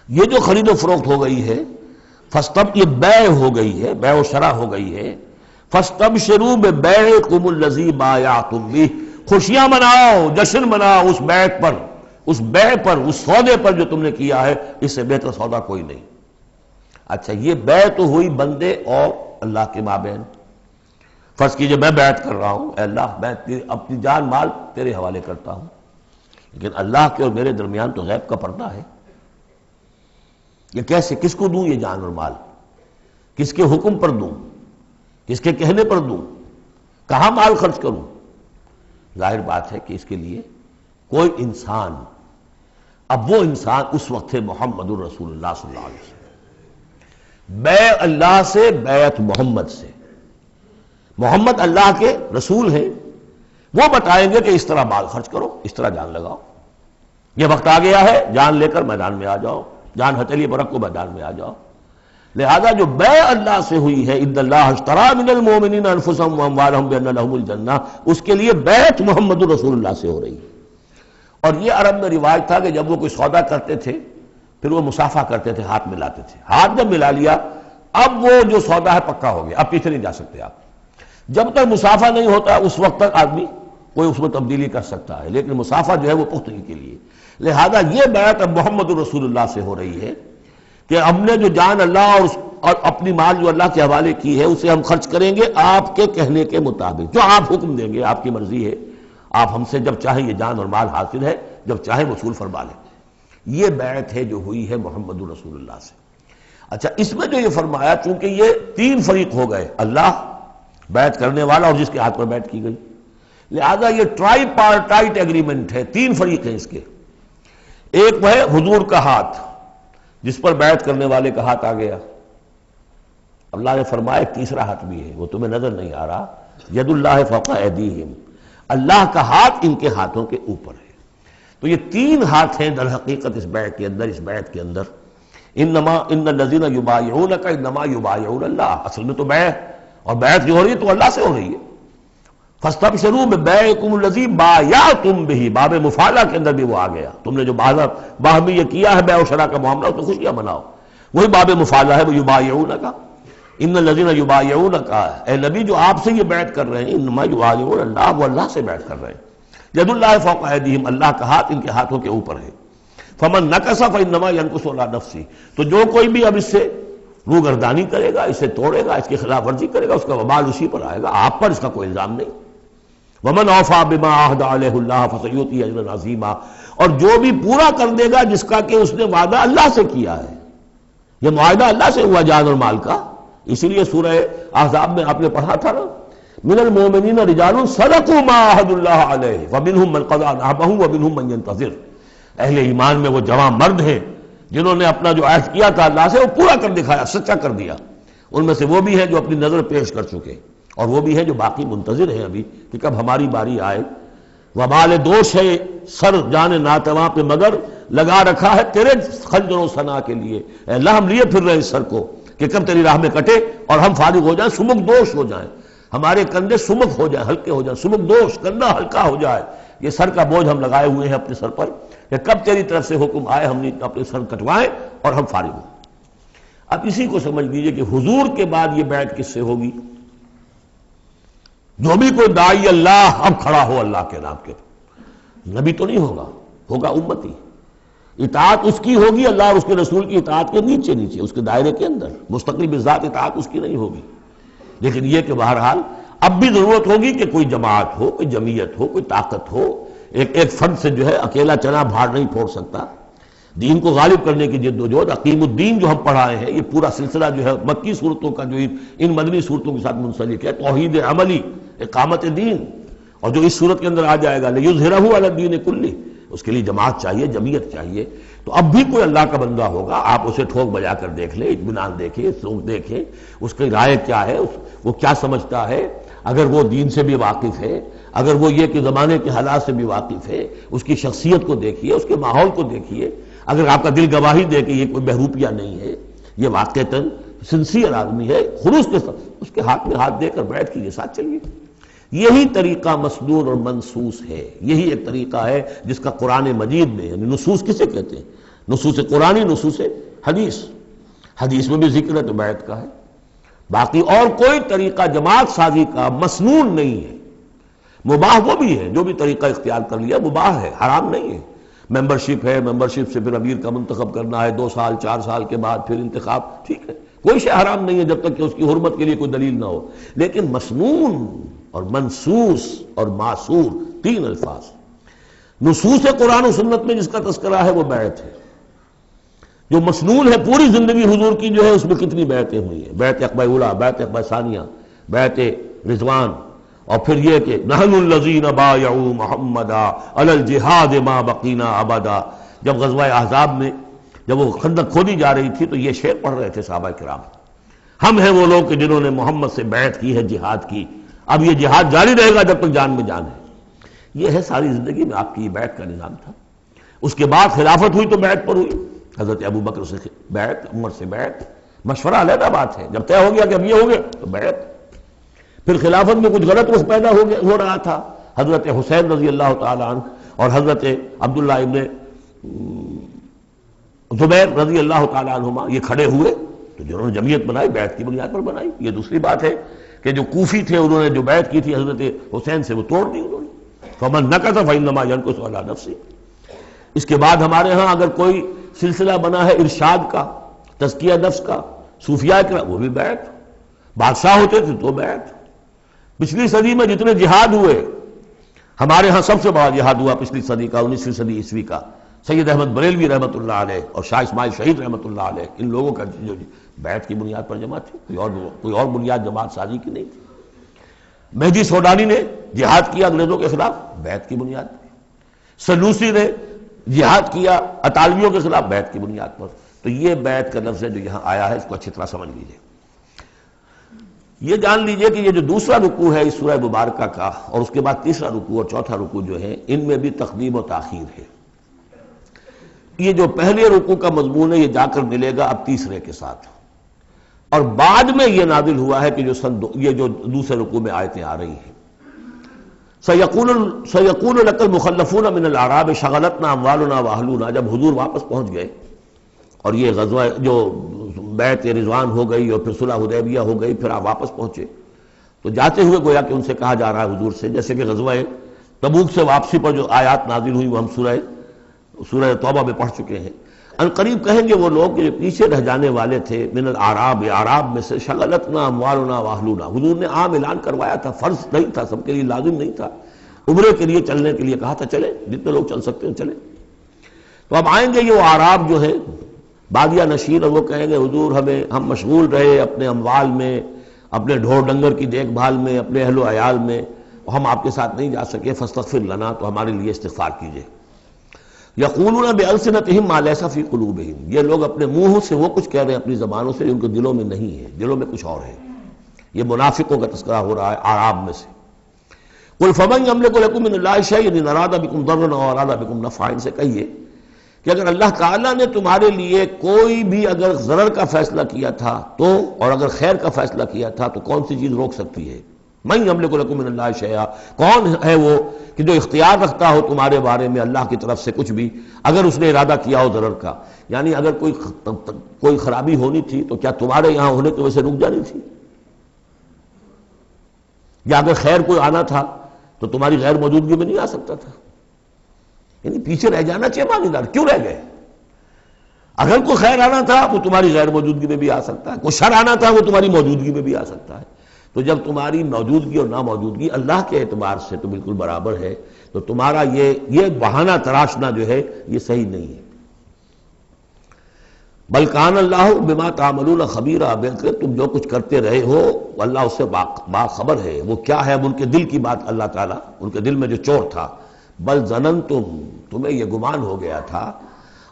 یہ جو خرید و فروخت ہو گئی ہے یہ بیع ہو گئی ہے، بیع و شرع ہو گئی ہے۔ فاستبشروا ببیعکم الذی بایعتم بہ، خوشیاں مناؤ، جشن مناؤ اس بیعت پر، اس بیع پر، اس سودے پر جو تم نے کیا ہے، اس سے بہتر سودا کوئی نہیں۔ اچھا یہ بیع تو ہوئی بندے اور اللہ کے مابین۔ فرض کیجئے میں بیعت کر رہا ہوں، اے اللہ میں اپنی جان مال تیرے حوالے کرتا ہوں، لیکن اللہ کے اور میرے درمیان تو غیب کا پردہ ہے۔ یہ کیسے، کس کو دوں یہ جان اور مال؟ کس کے حکم پر دوں؟ کس کے کہنے پر دوں؟ کہاں مال خرچ کروں؟ ظاہر بات ہے کہ اس کے لیے کوئی انسان، اب وہ انسان اس وقت ہے محمد الرسول اللہ صلی اللہ علیہ وسلم۔ بیع اللہ سے، بیعت محمد سے۔ محمد اللہ کے رسول ہیں، وہ بتائیں گے کہ اس طرح مال خرچ کرو، اس طرح جان لگاؤ، یہ وقت آ گیا ہے جان لے کر میدان میں آ جاؤ، جان ہتھیلی پر رکھ کو میدان میں آ جاؤ۔ لہذا جو بیع اللہ سے ہوئی ہے، ان اللہ اشتری من المؤمنین انفسهم واموالهم بان لهم الجنہ، اس کے لیے بیعت محمد رسول اللہ سے ہو رہی ہے۔ اور یہ عرب میں رواج تھا کہ جب وہ کوئی سودا کرتے تھے پھر وہ مصافحہ کرتے تھے، ہاتھ ملاتے تھے۔ ہاتھ جب ملا لیا اب وہ جو سودا ہے پکا ہو گیا، اب پیچھے نہیں جا سکتے آپ۔ جب تک مصافحہ نہیں ہوتا اس وقت تک آدمی کوئی اس میں تبدیلی کر سکتا ہے، لیکن مصافحہ جو ہے وہ پختگی کے لیے۔ لہذا یہ بیعت اب محمد رسول اللہ سے ہو رہی ہے کہ ہم نے جو جان اللہ اور اپنی مال جو اللہ کے حوالے کی ہے اسے ہم خرچ کریں گے آپ کے کہنے کے مطابق، جو آپ حکم دیں گے، آپ کی مرضی ہے، آپ ہم سے جب چاہیں یہ جان اور مال حاصل ہے، جب چاہیں وصول فرما لیں۔ یہ بیعت ہے جو ہوئی ہے محمد رسول اللہ سے۔ اچھا اس میں جو یہ فرمایا، چونکہ یہ تین فریق ہو گئے، اللہ، بیعت کرنے والا اور جس کے ہاتھ پر بیعت کی گئی، لہذا یہ ٹرائی پارٹائٹ ایگریمنٹ ہے، تین فریق ہیں اس کے۔ ایک وہ ہے حضور کا ہاتھ، جس پر بیعت کرنے والے کا ہاتھ آ گیا، اللہ نے فرمایا ایک تیسرا ہاتھ بھی ہے، وہ تمہیں نظر نہیں آ رہا، ید اللہ فوق ایدیہم، اللہ کا ہاتھ ان کے ہاتھوں کے اوپر ہے۔ تو یہ تین ہاتھ ہیں در حقیقت اس بیعت کے اندر، اس بیعت کے اندر۔ ان الذین یبایعونک انما یبایعون اللہ، اصل میں تو بیعت، اور بیعت جو ہو رہی ہے تو اللہ سے ہو رہی ہے۔ فاستبشروا ببیعکم الذی بایعتم بہ، باب مفاعلہ کے اندر بھی وہ آ گیا، تم نے جو باہمی یہ کیا ہے بیع و شراء کا معاملہ، اس میں خوشیاں مناؤ، وہی باب مفاعلہ ہے، وہ یبایعونک، ان الذین یبایعونک، اے نبی جو آپ سے یہ بیعت کر رہے ہیں، انما یبایعون اللہ، وہ اللہ سے بیعت کر رہے ہیں۔ ید اللہ فوق ایدیہم، اللہ کا ہاتھ ان کے ہاتھوں کے اوپر ہے۔ فمن نکث فانما ینکث علی نفسہ، تو جو کوئی بھی اب اس سے روگردانی کرے گا، اسے توڑے گا، اس کی خلاف ورزی کرے گا، اس کا وبال اسی پر آئے گا، آپ پر اس کا کوئی الزام نہیں۔ ومن اوفی بما عہد علیہ اللہ فسیؤتیہ اجرا عظیما، اور جو بھی پورا کر دے گا جس کا کہ اس نے وعدہ اللہ سے کیا ہے، یہ معاہدہ اللہ سے ہوا جان اور مال کا، اسی لیے سورہ احزاب میں آپ نے پڑھا تھا نا، من المؤمنین رجال صدقوا ما عہد اللہ علیہ ومنہم من قضی نحبہ ومنہم من ینتظر، اہل ایمان میں وہ جوان مرد ہیں جنہوں نے اپنا جو عہد کیا تھا اللہ سے وہ پورا کر دکھایا، سچا کر دیا، ان میں سے وہ بھی ہیں جو اپنی نظر پیش کر چکے، اور وہ بھی ہیں جو باقی منتظر ہیں ابھی کہ کب ہماری باری آئے۔ وبال دوش ہے سر جان ناتواں پہ مگر لگا رکھا ہے تیرے خنجر و ثنا کے لیے، اے اللہ ہم لیے پھر رہے اس سر کو کہ کب تیری راہ میں کٹے اور ہم فارغ ہو جائیں، سمک دوش ہو جائیں، ہمارے کندھے سمک ہو جائیں، ہلکے ہو جائیں، سمک دوش، کندھا ہلکا ہو جائے، یہ سر کا بوجھ ہم لگائے ہوئے ہیں اپنے سر پر کہ کب تیری طرف سے حکم آئے ہم نے اپنے سر کٹوائیں اور ہم فارغ ہوں۔ اب اسی کو سمجھ لیجئے کہ حضور کے بعد یہ بیعت کس سے ہوگی؟ جو بھی کوئی داعی اللہ اب کھڑا ہو اللہ کے نام کے، نبی تو نہیں ہوگا، ہوگا امتی، اطاعت اس کی ہوگی، اللہ اور اس کے رسول کی اطاعت کے نیچے نیچے، اس کے دائرے کے اندر، مستقل بذات اطاعت اس کی نہیں ہوگی۔ لیکن یہ کہ بہرحال اب بھی ضرورت ہوگی کہ کوئی جماعت ہو، کوئی جمعیت ہو، کوئی طاقت ہو، ایک فرد سے جو ہے اکیلا چنا بھاڑ نہیں پھوڑ سکتا، دین کو غالب کرنے کی جد و جہد، عقیم الدین جو ہم پڑھائے ہیں، یہ پورا سلسلہ جو ہے مکی صورتوں کا جو ان مدنی صورتوں کے ساتھ منسلک ہے، توحید عملی، اقامت دین، اور جو اس صورت کے اندر آ جائے گا لیظہرہ علی الدین کلہ، اس کے لیے جماعت چاہیے، جمعیت چاہیے۔ تو اب بھی کوئی اللہ کا بندہ ہوگا، آپ اسے ٹھوک بجا کر دیکھ لیں، اطمینان دیکھیں، سوچ دیکھیں اس کی رائے کیا ہے، وہ کیا سمجھتا ہے، اگر وہ دین سے بھی واقف ہے، اگر وہ یہ کہ زمانے کے حالات سے بھی واقف ہے، اس کی شخصیت کو دیکھیے، اس کے ماحول کو دیکھیے، اگر آپ کا دل گواہی دے کہ یہ کوئی بہروپیہ نہیں ہے، یہ واقعتاً سنسیئر آدمی ہے، خلوص کے ساتھ اس کے ہاتھ میں ہاتھ دے کر بیٹھ کے ساتھ چلیے۔ یہی طریقہ مسنون اور منصوص ہے، یہی ایک طریقہ ہے جس کا قرآن مجید میں، یعنی نصوص کسے کہتے ہیں؟ نصوص قرآنی، نصوص حدیث، حدیث میں بھی ذکر ہے تو بیعت کا ہے، باقی اور کوئی طریقہ جماعت سازی کا مسنون نہیں ہے۔ مباح وہ بھی ہے، جو بھی طریقہ اختیار کر لیا مباح ہے، حرام نہیں ہے۔ ممبرشپ ہے، ممبرشپ سے پھر امیر کا منتخب کرنا ہے، 2 سال 4 سال کے بعد پھر انتخاب، ٹھیک ہے، کوئی شے حرام نہیں ہے جب تک کہ اس کی حرمت کے لیے کوئی دلیل نہ ہو۔ لیکن مسنون اور منصوص اور معصور، 3 الفاظ۔ نصوص قرآن و سنت میں جس کا تذکرہ ہے وہ بیعت ہے، جو مسنون ہے پوری زندگی حضور کی جو ہے اس میں کتنی بیعتیں ہوئی ہیں، بیعت عقبہ اولیٰ، بیعت عقبہ ثانیہ، بیعت رضوان، اور پھر یہ کہ نحن الذین بایعوا محمدا علی الجہاد ما بقینا ابدا۔ جب غزوہ احزاب میں جب وہ خندق کھودی جا رہی تھی تو یہ شعر پڑھ رہے تھے صحابہ کرام، ہم ہیں وہ لوگ کہ جنہوں نے محمد سے بیعت کی ہے، جہاد کی، اب یہ جہاد جاری رہے گا جب تک جان میں جان ہے۔ یہ ہے ساری زندگی میں آپ کی یہ بیعت کا نظام تھا۔ اس کے بعد خلافت ہوئی تو بیعت پر ہوئی، حضرت ابو بکر سے بیعت، عمر سے بیعت، مشورہ علیحدہ بات ہے، جب طے ہو گیا کہ اب یہ ہو گیا تو بیعت۔ پھر خلافت میں کچھ غلط رخ پیدا ہو رہا تھا، حضرت حسین رضی اللہ تعالی عنہ اور حضرت عبداللہ ابن زبیر رضی اللہ تعالی عنہما یہ کھڑے ہوئے تو جنہوں نے جمعیت بنائی بیعت کی بنیاد پر بنائی۔ یہ دوسری بات ہے کہ جو کوفی تھے انہوں نے جو بیعت کی تھی حضرت حسین سے وہ توڑ دی انہوں نے، فمن نکث فانما ینکث علی نفسہ۔ اس کے بعد ہمارے ہاں اگر کوئی سلسلہ بنا ہے ارشاد کا، تزکیہ نفس کا، صوفیاء کا، وہ بھی بیعت، بادشاہ ہوتے تھے تو بیعت۔ پچھلی صدی میں جتنے جہاد ہوئے، ہمارے ہاں سب سے بڑا جہاد ہوا پچھلی صدی کا، 19ویں صدی عیسوی کا، سید احمد بریلوی رحمۃ اللہ علیہ اور شاہ اسماعیل شہید رحمۃ اللہ علیہ، ان لوگوں کا جو بیعت کی بنیاد پر جماعت تھی، کوئی اور بنیاد جماعت سازی کی نہیں تھی۔ مہدی سوڈانی نے جہاد کیا انگریزوں کے خلاف، بیعت کی بنیاد پر۔ سلوسی نے جہاد کیا اطالویوں کے خلاف، بیعت کی بنیاد پر۔ تو یہ بیعت کا لفظ ہے جو یہاں آیا ہے، اس کو اچھی طرح سمجھ لیجیے۔ یہ جان لیجئے کہ یہ جو دوسرا رکوع ہے اس سورہ مبارکہ کا، اور اس کے بعد تیسرا رکوع اور چوتھا رکوع جو ہے، ان میں بھی تقدیم و تاخیر ہے۔ یہ جو پہلے رکوع کا مضمون ہے یہ جا کر ملے گا اب تیسرے کے ساتھ، اور بعد میں یہ نازل ہوا ہے کہ یہ جو دوسرے رکوع میں آیتیں آ رہی ہیں۔ سَيَقُولُ لَكَ الْمُخَلَّفُونَ مِنَ الْأَعْرَابِ شَغَلَتْنَا أَمْوَالُنَا وَأَهْلُونَا، جب حضور واپس پہنچ گئے اور یہ غزوہ جو بیعت رضوان ہو گئی اور پھر صلح حدیبیہ ہو گئی، پھر آپ واپس پہنچے تو جاتے ہوئے گویا کہ ان سے کہا جا رہا ہے حضور سے، جیسے کہ غزوہ تبوک سے واپسی پر جو آیات نازل ہوئی وہ ہم سورہ توبہ میں پڑھ چکے ہیں۔ ان قریب کہیں گے وہ لوگ جو پیچھے رہ جانے والے تھے، من الاعراب، اعراب میں سے، شغلتنا اموالنا واہلونا، حضور نے عام اعلان کروایا تھا، فرض نہیں تھا، سب کے لیے لازم نہیں تھا، عمرے کے لیے چلنے کے لیے کہا تھا چلے، جتنے لوگ چل سکتے ہیں چلے۔ تو اب آئیں گے یہ وہ اعراب جو ہے بادیہ نشین، اور وہ کہیں گے حضور ہم مشغول رہے اپنے اموال میں، اپنے ڈھور ڈنگر کی دیکھ بھال میں، اپنے اہل و عیال میں، ہم آپ کے ساتھ نہیں جا سکے، فاستغفر لنا، تو ہمارے لیے استغفار کیجئے۔ یقولون بألسنتہم ما لیس فی قلوبہم، یہ لوگ اپنے منہوں سے وہ کچھ کہہ رہے ہیں اپنی زبانوں سے جو ان کے دلوں میں نہیں ہے، دلوں میں کچھ اور ہے۔ یہ منافقوں کا تذکرہ ہو رہا ہے اعراب میں سے۔ قل فمن یملک لکم من اللہ شیئا ان اراد بکم ضرا او اراد بکم نفعا، ان سے کہیے کہ اگر اللہ تعالیٰ نے تمہارے لیے کوئی بھی اگر ضرر کا فیصلہ کیا تھا تو، اور اگر خیر کا فیصلہ کیا تھا تو کون سی چیز روک سکتی ہے؟ من یملک لکم من اللہ شیئا، کون ہے وہ کہ جو اختیار رکھتا ہو تمہارے بارے میں اللہ کی طرف سے کچھ بھی، اگر اس نے ارادہ کیا ہو ضرر کا، یعنی اگر کوئی خرابی ہونی تھی تو کیا تمہارے یہاں ہونے کی وجہ سے رک جانی تھی؟ یا اگر خیر کوئی آنا تھا تو تمہاری غیر موجودگی میں نہیں آ سکتا تھا؟ یعنی پیچھے رہ جانا چاہیے معنی دار، کیوں رہ گئے؟ اگر کوئی خیر آنا تھا وہ تمہاری غیر موجودگی میں بھی آ سکتا ہے، کوئی شر آنا تھا وہ تمہاری موجودگی میں بھی آ سکتا ہے۔ تو جب تمہاری موجودگی اور ناموجودگی اللہ کے اعتبار سے تو بالکل برابر ہے، تو تمہارا یہ بہانہ تراشنا جو ہے یہ صحیح نہیں ہے۔ بل کان اللہ بما تعملون خبیرا، بلکہ تم جو کچھ کرتے رہے ہو اللہ اس سے باخبر ہے۔ وہ کیا ہے؟ اب ان کے دل کی بات اللہ تعالیٰ، ان کے دل میں جو چور تھا، بل ظننتم، تمہیں یہ گمان ہو گیا تھا،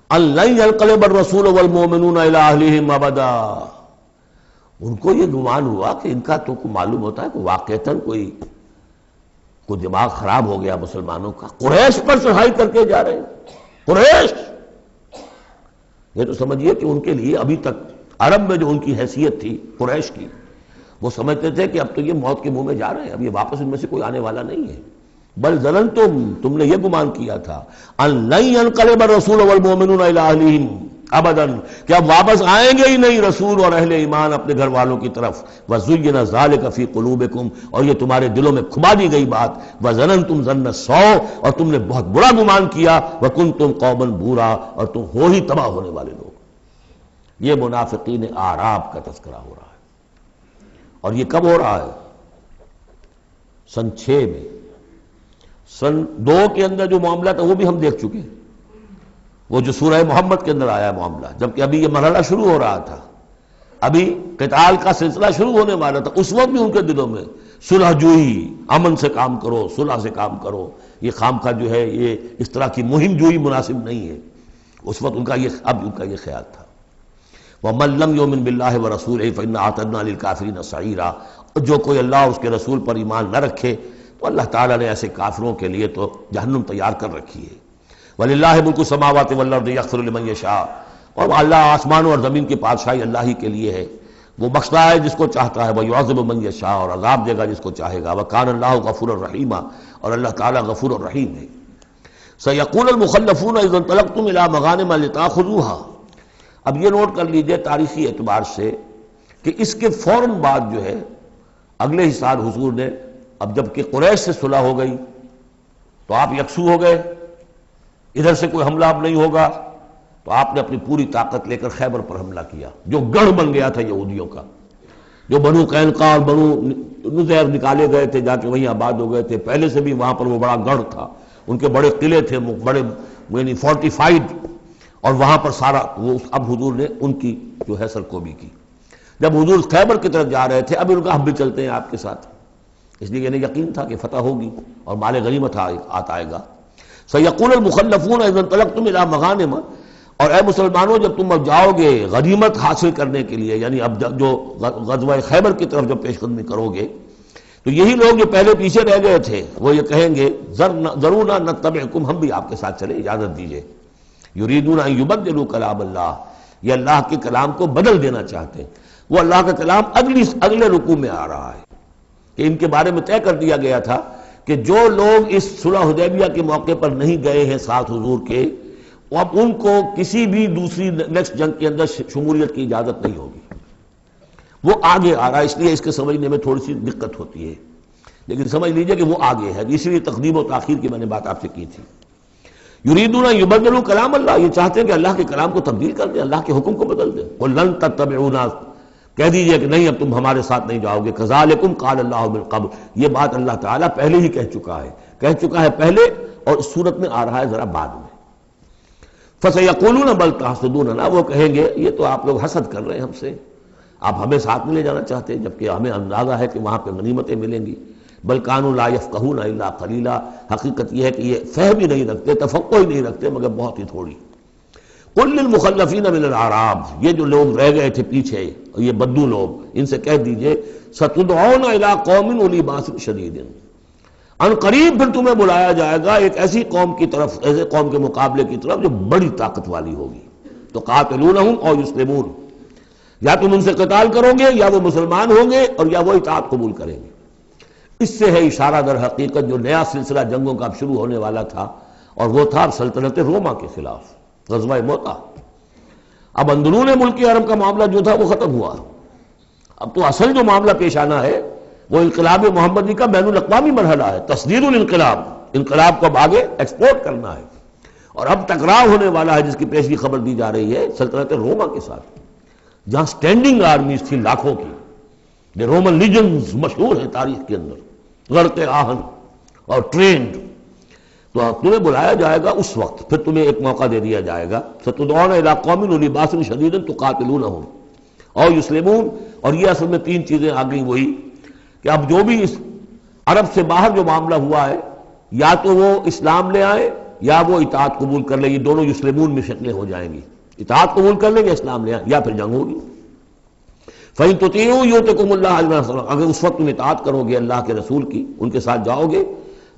ان لن ينقلب الرسول والمؤمنون الى اہلہم ابدا، ان کو یہ گمان ہوا کہ ان کا تو معلوم ہوتا ہے کہ واقعتاً کوئی دماغ خراب ہو گیا مسلمانوں کا، قریش پر چڑھائی کر کے جا رہے ہیں، قریش، یہ تو سمجھیے کہ ان کے لیے ابھی تک عرب میں جو ان کی حیثیت تھی قریش کی، وہ سمجھتے تھے کہ اب تو یہ موت کے منہ میں جا رہے ہیں، اب یہ واپس ان میں سے کوئی آنے والا نہیں ہے۔ بل ظننتم، تم نے یہ گمان کیا تھا، ان لن ينقلب الرسول والمؤمنون الى اہلہم ابدا، کہ اب واپس آئیں گے ہی نہیں رسول اور اہل ایمان اپنے گھر والوں کی طرف۔ وزین ذلک فی قلوبکم، اور یہ تمہارے دلوں میں کھبا دی گئی بات، وظننتم ظن السوء، اور تم نے بہت برا گمان کیا، وکنتم قوما بورا، اور تم ہو ہی تباہ ہونے والے لوگ۔ یہ منافقین اعراب کا تذکرہ ہو رہا ہے، اور یہ کب ہو رہا ہے؟ سن 6 میں۔ سن 2 کے اندر جو معاملہ تھا وہ بھی ہم دیکھ چکے، وہ جو سورہ محمد کے اندر آیا معاملہ، جبکہ ابھی یہ مرحلہ شروع ہو رہا تھا، ابھی قتال کا سلسلہ شروع ہونے والا تھا، اس وقت بھی ان کے دلوں میں صلح جوئی، امن سے کام کرو، صلح سے کام کرو، یہ خامخواہ جو ہے یہ اس طرح کی مہم جوئی مناسب نہیں ہے، اس وقت ان کا یہ خیال تھا۔ وَمَن لَّمْ يُؤْمِن بِاللَّهِ وَرَسُولِهِ فَإِنَّا أَعْتَدْنَا لِلْكَافِرِينَ سَعِيرًا، جو کوئی اللہ اور اس کے رسول پر ایمان نہ رکھے تو اللہ تعالیٰ نے ایسے کافروں کے لیے تو جہنم تیار کر رکھی ہے۔ وَلِلَّهِ مُلْكُ السَّمَاوَاتِ وَالْأَرْضِ يَغْفِرُ لِمَن يَشَاءُ، اور اللہ آسمانوں اور زمین کی بادشاہی اللہ ہی کے لیے ہے، وہ بخشتا ہے جس کو چاہتا ہے، وَيُعَذِّبُ مَن يَشَاءُ، اور عذاب دے گا جس کو چاہے گا، وَكَانَ اللَّهُ غَفُورًا رَحِيمًا، اور اللہ تعالیٰ غفور الرحیم ہے۔ سَيَقُولُ الْمُخَلَّفُونَ إِذَا انطَلَقْتُمْ إِلَىٰ مَغَانِمَ لِتَأْخُذُوهَا، اب یہ نوٹ کر لیجئے تاریخی اعتبار سے کہ اس کے فوراً بعد جو ہے اگلے ہی سال حضور نے، اب جب کہ قریش سے صلح ہو گئی تو آپ یکسو ہو گئے، ادھر سے کوئی حملہ اب نہیں ہوگا، تو آپ نے اپنی پوری طاقت لے کر خیبر پر حملہ کیا، جو گڑھ بن گیا تھا یہودیوں کا، جو بنو قینقاع اور بنو نذیر نکالے گئے تھے، جا کے وہیں آباد ہو گئے تھے، پہلے سے بھی وہاں پر وہ بڑا گڑھ تھا، ان کے بڑے قلعے تھے، بڑے یعنی فورٹیفائڈ، اور وہاں پر سارا وہ اب حضور نے ان کی جو ہے سرکوبی کی۔ جب حضور خیبر کی طرف جا رہے تھے، اب ان کا ہم بھی چلتے ہیں آپ کے ساتھ، اس لیے انہیں یقین تھا کہ فتح ہوگی اور مال غنیمت آئے گا۔ سَيَقُولُ الْمُخَلَّفُونَ إِذَا انطَلَقْتُمْ إِلَىٰ مَغَانِمَ، اور اے مسلمانوں جب تم اب جاؤ گے غنیمت حاصل کرنے کے لیے، یعنی اب جو غزوہ خیبر کی طرف جب پیش قدمی کرو گے، تو یہی لوگ جو پہلے پیچھے رہ گئے تھے وہ یہ کہیں گے ضرونا نتبعکم، ہم بھی آپ کے ساتھ چلیں، اجازت دیجئے۔ یریدون ان یبدلوا کلام اللہ، یہ اللہ کے کلام کو بدل دینا چاہتے ہیں۔ وہ اللہ کا کلام اگلے رکوع میں آ رہا ہے کہ ان کے بارے میں طے کر دیا گیا تھا کہ جو لوگ اس صلح حدیبیہ کے موقع پر نہیں گئے ہیں ساتھ حضور کے، اب ان کو کسی بھی دوسری نیکسٹ جنگ کے اندر شمولیت کی اجازت نہیں ہوگی۔ وہ آگے آ رہا ہے، اس لیے اس کے سمجھنے میں تھوڑی سی دقت ہوتی ہے، لیکن سمجھ لیجئے کہ وہ آگے ہے، اس لیے تقدیم و تاخیر کی میں نے بات آپ سے کی تھی۔ یریدون ان یبدلوا کلام اللہ، یہ چاہتے ہیں کہ اللہ کے کلام کو تبدیل کر دیں، اللہ کے حکم کو بدل دیں۔ قل لن تتبعونا، کہہ دیجئے کہ نہیں اب تم ہمارے ساتھ نہیں جاؤ گے۔ کذالکم قال اللہ من قبل، یہ بات اللہ تعالیٰ پہلے ہی کہہ چکا ہے پہلے، اور اس صورت میں آ رہا ہے ذرا بعد میں۔ فَسَيَقُولُونَ بَلْ تَحْسُدُونَنَا، وہ کہیں گے یہ تو آپ لوگ حسد کر رہے ہیں ہم سے، آپ ہمیں ساتھ میں لے جانا چاہتے ہیں جبکہ ہمیں اندازہ ہے کہ وہاں پہ غنیمتیں ملیں گی۔ بل كانوا لا يفقهون الا قليلا، حقیقت یہ ہے کہ یہ فہم ہی نہیں رکھتے، تفقہ ہی نہیں رکھتے مگر بہت ہی تھوڑی۔ قل للمخلفین من الاعراب، یہ جو لوگ رہ گئے تھے پیچھے، یہ بدو لوگ، ان سے کہہ دیجئے ستدعون الى قوم اولی باس شدید، ان قریب پھر تمہیں بلایا جائے گا ایک ایسی قوم کی طرف، ایسے قوم کے مقابلے کی طرف جو بڑی طاقت والی ہوگی۔ تو قاتلونہم او یسلمون، یا تم ان سے قتال کرو گے یا وہ مسلمان ہوں گے اور یا وہ اطاعت قبول کریں گے۔ اس سے ہے اشارہ در حقیقت جو نیا سلسلہ جنگوں کا اب شروع ہونے والا تھا، اور وہ تھا سلطنت روما کے خلاف غزوہ موطا۔ اب اندرون ملک عرب کا معاملہ جو تھا وہ ختم ہوا، اب تو اصل جو معاملہ پیش آنا ہے وہ انقلاب محمدی کا بین الاقوامی مرحلہ ہے، تصدیر الانقلاب، انقلاب کو اب آگے ایکسپورٹ کرنا ہے، اور اب ٹکراؤ ہونے والا ہے جس کی پیشگی خبر دی جا رہی ہے سلطنت روما کے ساتھ، جہاں سٹینڈنگ آرمیز تھی لاکھوں کی، رومن لیجنز مشہور ہیں تاریخ کے اندر، غرق آہن اور ٹرینڈ۔ تو تمہیں بلایا جائے گا اس وقت، پھر تمہیں ایک موقع دے دیا جائے گا، ستدعون الی قوم اولی باس شدید تقاتلونہم او یسلمون۔ اور یہ اصل میں تین چیزیں آ گئیں وہی کہ اب جو بھی اس عرب سے باہر جو معاملہ ہوا ہے، یا تو وہ اسلام لے آئے یا وہ اطاعت قبول کر لیں، یہ دونوں یسلمون میں شکلیں ہو جائیں گی، اطاعت قبول کر لیں گے اسلام لے آئے یا پھر جنگ ہوگی۔ فَإِن تُطِيعُوا يُؤْتِكُمُ اللَّهُ أَجْرًا حَسَنًا، اگر اس وقت تم اطاعت کرو گے اللہ کے رسول کی، ان کے ساتھ جاؤ گے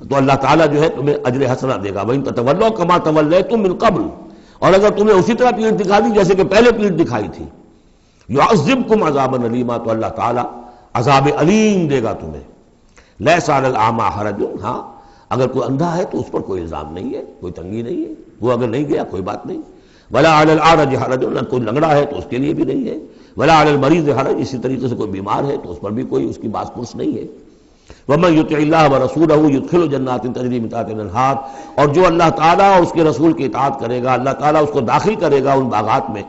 تو اللہ تعالیٰ جو ہے تمہیں اجر حسنہ دے گا۔ وَإِن تَتَوَلَّوْا كَمَا تَوَلَّيْتُم مِّن قَبْلُ، اور اگر تمہیں اسی طرح پیٹھ دکھا دی جیسے کہ پہلے پیٹھ دکھائی تھی، يُعَذِّبْكُمْ عَذَابًا عَلِيمًا، تو اللہ تعالیٰ عذاب علیم دے گا تمہیں۔ لَيْسَ عَلَى الْأَعْمَىٰ حَرَجٌ، ہاں اگر کوئی اندھا ہے تو اس پر کوئی الزام نہیں ہے، کوئی تنگی نہیں ہے، وہ اگر نہیں گیا کوئی بات نہیں۔ وَلَا عَلَى الْأَعْرَجِ حَرَجٌ، نہ کوئی لنگڑا ہے تو اس کے لیے بھی نہیں ہے۔ وَلَا عَلَى الْمَرِيضِ حَرَجٌ، اسی طریقے سے کوئی بیمار ہے تو اس پر بھی کوئی اس کی باس پرس نہیں ہے۔ وَمَن يُطِعِ اللَّهَ وَرَسُولَهُ يُدْخِلْهُ جَنَّاتٍ تَجْرِي مِن تَحْتِهَا الْأَنْهَارُ، اور جو اللہ تعالیٰ اور اس کے رسول کی اطاعت کرے گا اللہ تعالیٰ اس کو داخل کرے گا ان باغات میں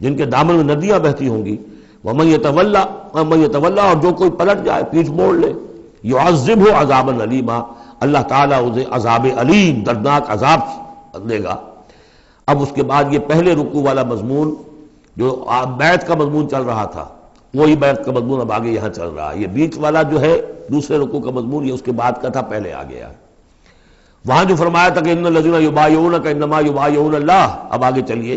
جن کے دامن میں ندیاں بہتی ہوں گی۔ وَمَن يَتَوَلَّى، اور جو کوئی پلٹ جائے پیٹھ موڑ لے، يُعَذِّبْهُ عَذَابًا عَلِيمًا، اللہ تعالیٰ اسے عذاب علیم دردناک عذاب دے گا۔ اب اس کے بعد یہ پہلے رکوع والا مضمون جو بیعت کا مضمون چل رہا تھا، وہی بیعت کا مضمون اب آگے یہاں چل رہا ہے۔ یہ بیچ والا جو ہے دوسرے رکوع کا مضمون، یہ اس کے بعد کا تھا، پہلے آ گیا۔ وہاں جو فرمایا تھا کہ ان الذین یبایعونک انما یبایعون اللہ، اب آگے چلیے،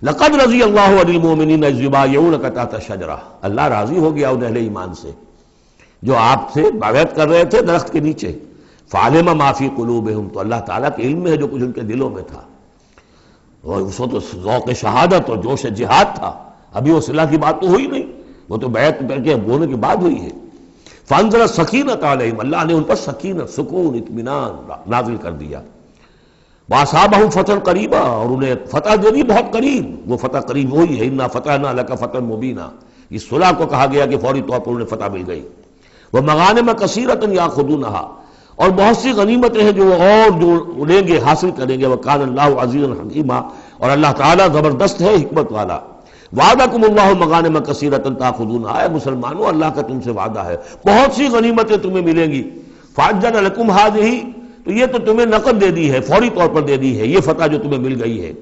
لقد رضی اللہ عن المؤمنین اذ یبایعونک تحت الشجرہ، اللہ راضی ہو گیا ان اہل ایمان سے جو آپ سے بیعت کر رہے تھے درخت کے نیچے۔ فعلم ما فی قلوبہم، تو اللہ تعالیٰ کے علم میں ہے جو کچھ ان کے دلوں میں تھا، اور اس وقت تو ذوق شہادت اور جوش جہاد تھا، ابھی وہ صلح کی بات تو ہوئی نہیں، وہ تو بیعت کر کے ہونے کے بعد ہوئی ہے۔ فانزل السکینۃ علیہم، اللہ نے ان پر سکینت، سکون، اطمینان نازل کر دیا۔ واصابہم فتحا قریبا، اور انہیں فتح دے دی بہت قریب، وہ فتح قریب وہی ہے، انا فتحنا لک فتحا مبینا، اس صلح کو کہا گیا کہ فوری طور پر انہیں فتح مل گئی۔ ومغانم کثیرۃ یاخذونہا، اور بہت سی غنیمتیں ہیں جو اور جو لیں گے حاصل کریں گے۔ وکان اللہ عزیزا حکیما، اور اللہ تعالیٰ زبردست ہے حکمت والا۔ وعدکم اللہ مغانم کثیرۃ تاخذونہا، اے مسلمانوں اللہ کا تم سے وعدہ ہے بہت سی غنیمتیں تمہیں ملیں گی۔ فعجل لکم ہذہ، تو یہ تو تمہیں نقد دے دی ہے، فوری طور پر دے دی ہے یہ فتح جو تمہیں مل گئی ہے۔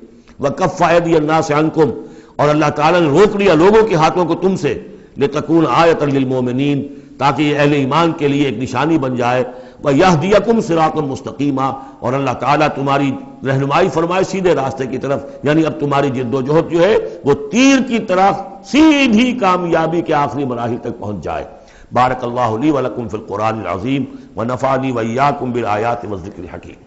وکف ایدی الناس عنکم، اور اللہ تعالیٰ نے روک لیا لوگوں کے ہاتھوں کو تم سے، لتکون آیۃ للمؤمنین، تاکہ یہ اہل ایمان کے لیے ایک نشانی بن جائے وَيَهْدِيَكُمْ صِرَاطًا مُسْتَقِيمًا، اور اللہ تعالیٰ تمہاری رہنمائی فرمائے سیدھے راستے کی طرف، یعنی اب تمہاری جد و جہد جو ہے وہ تیر کی طرح سیدھی کامیابی کے آخری مراحل تک پہنچ جائے۔ بارک اللہ لی ولکم فی القرآن العظیم ونفعنی وإیاکم بالآیات والذکر الحکیم۔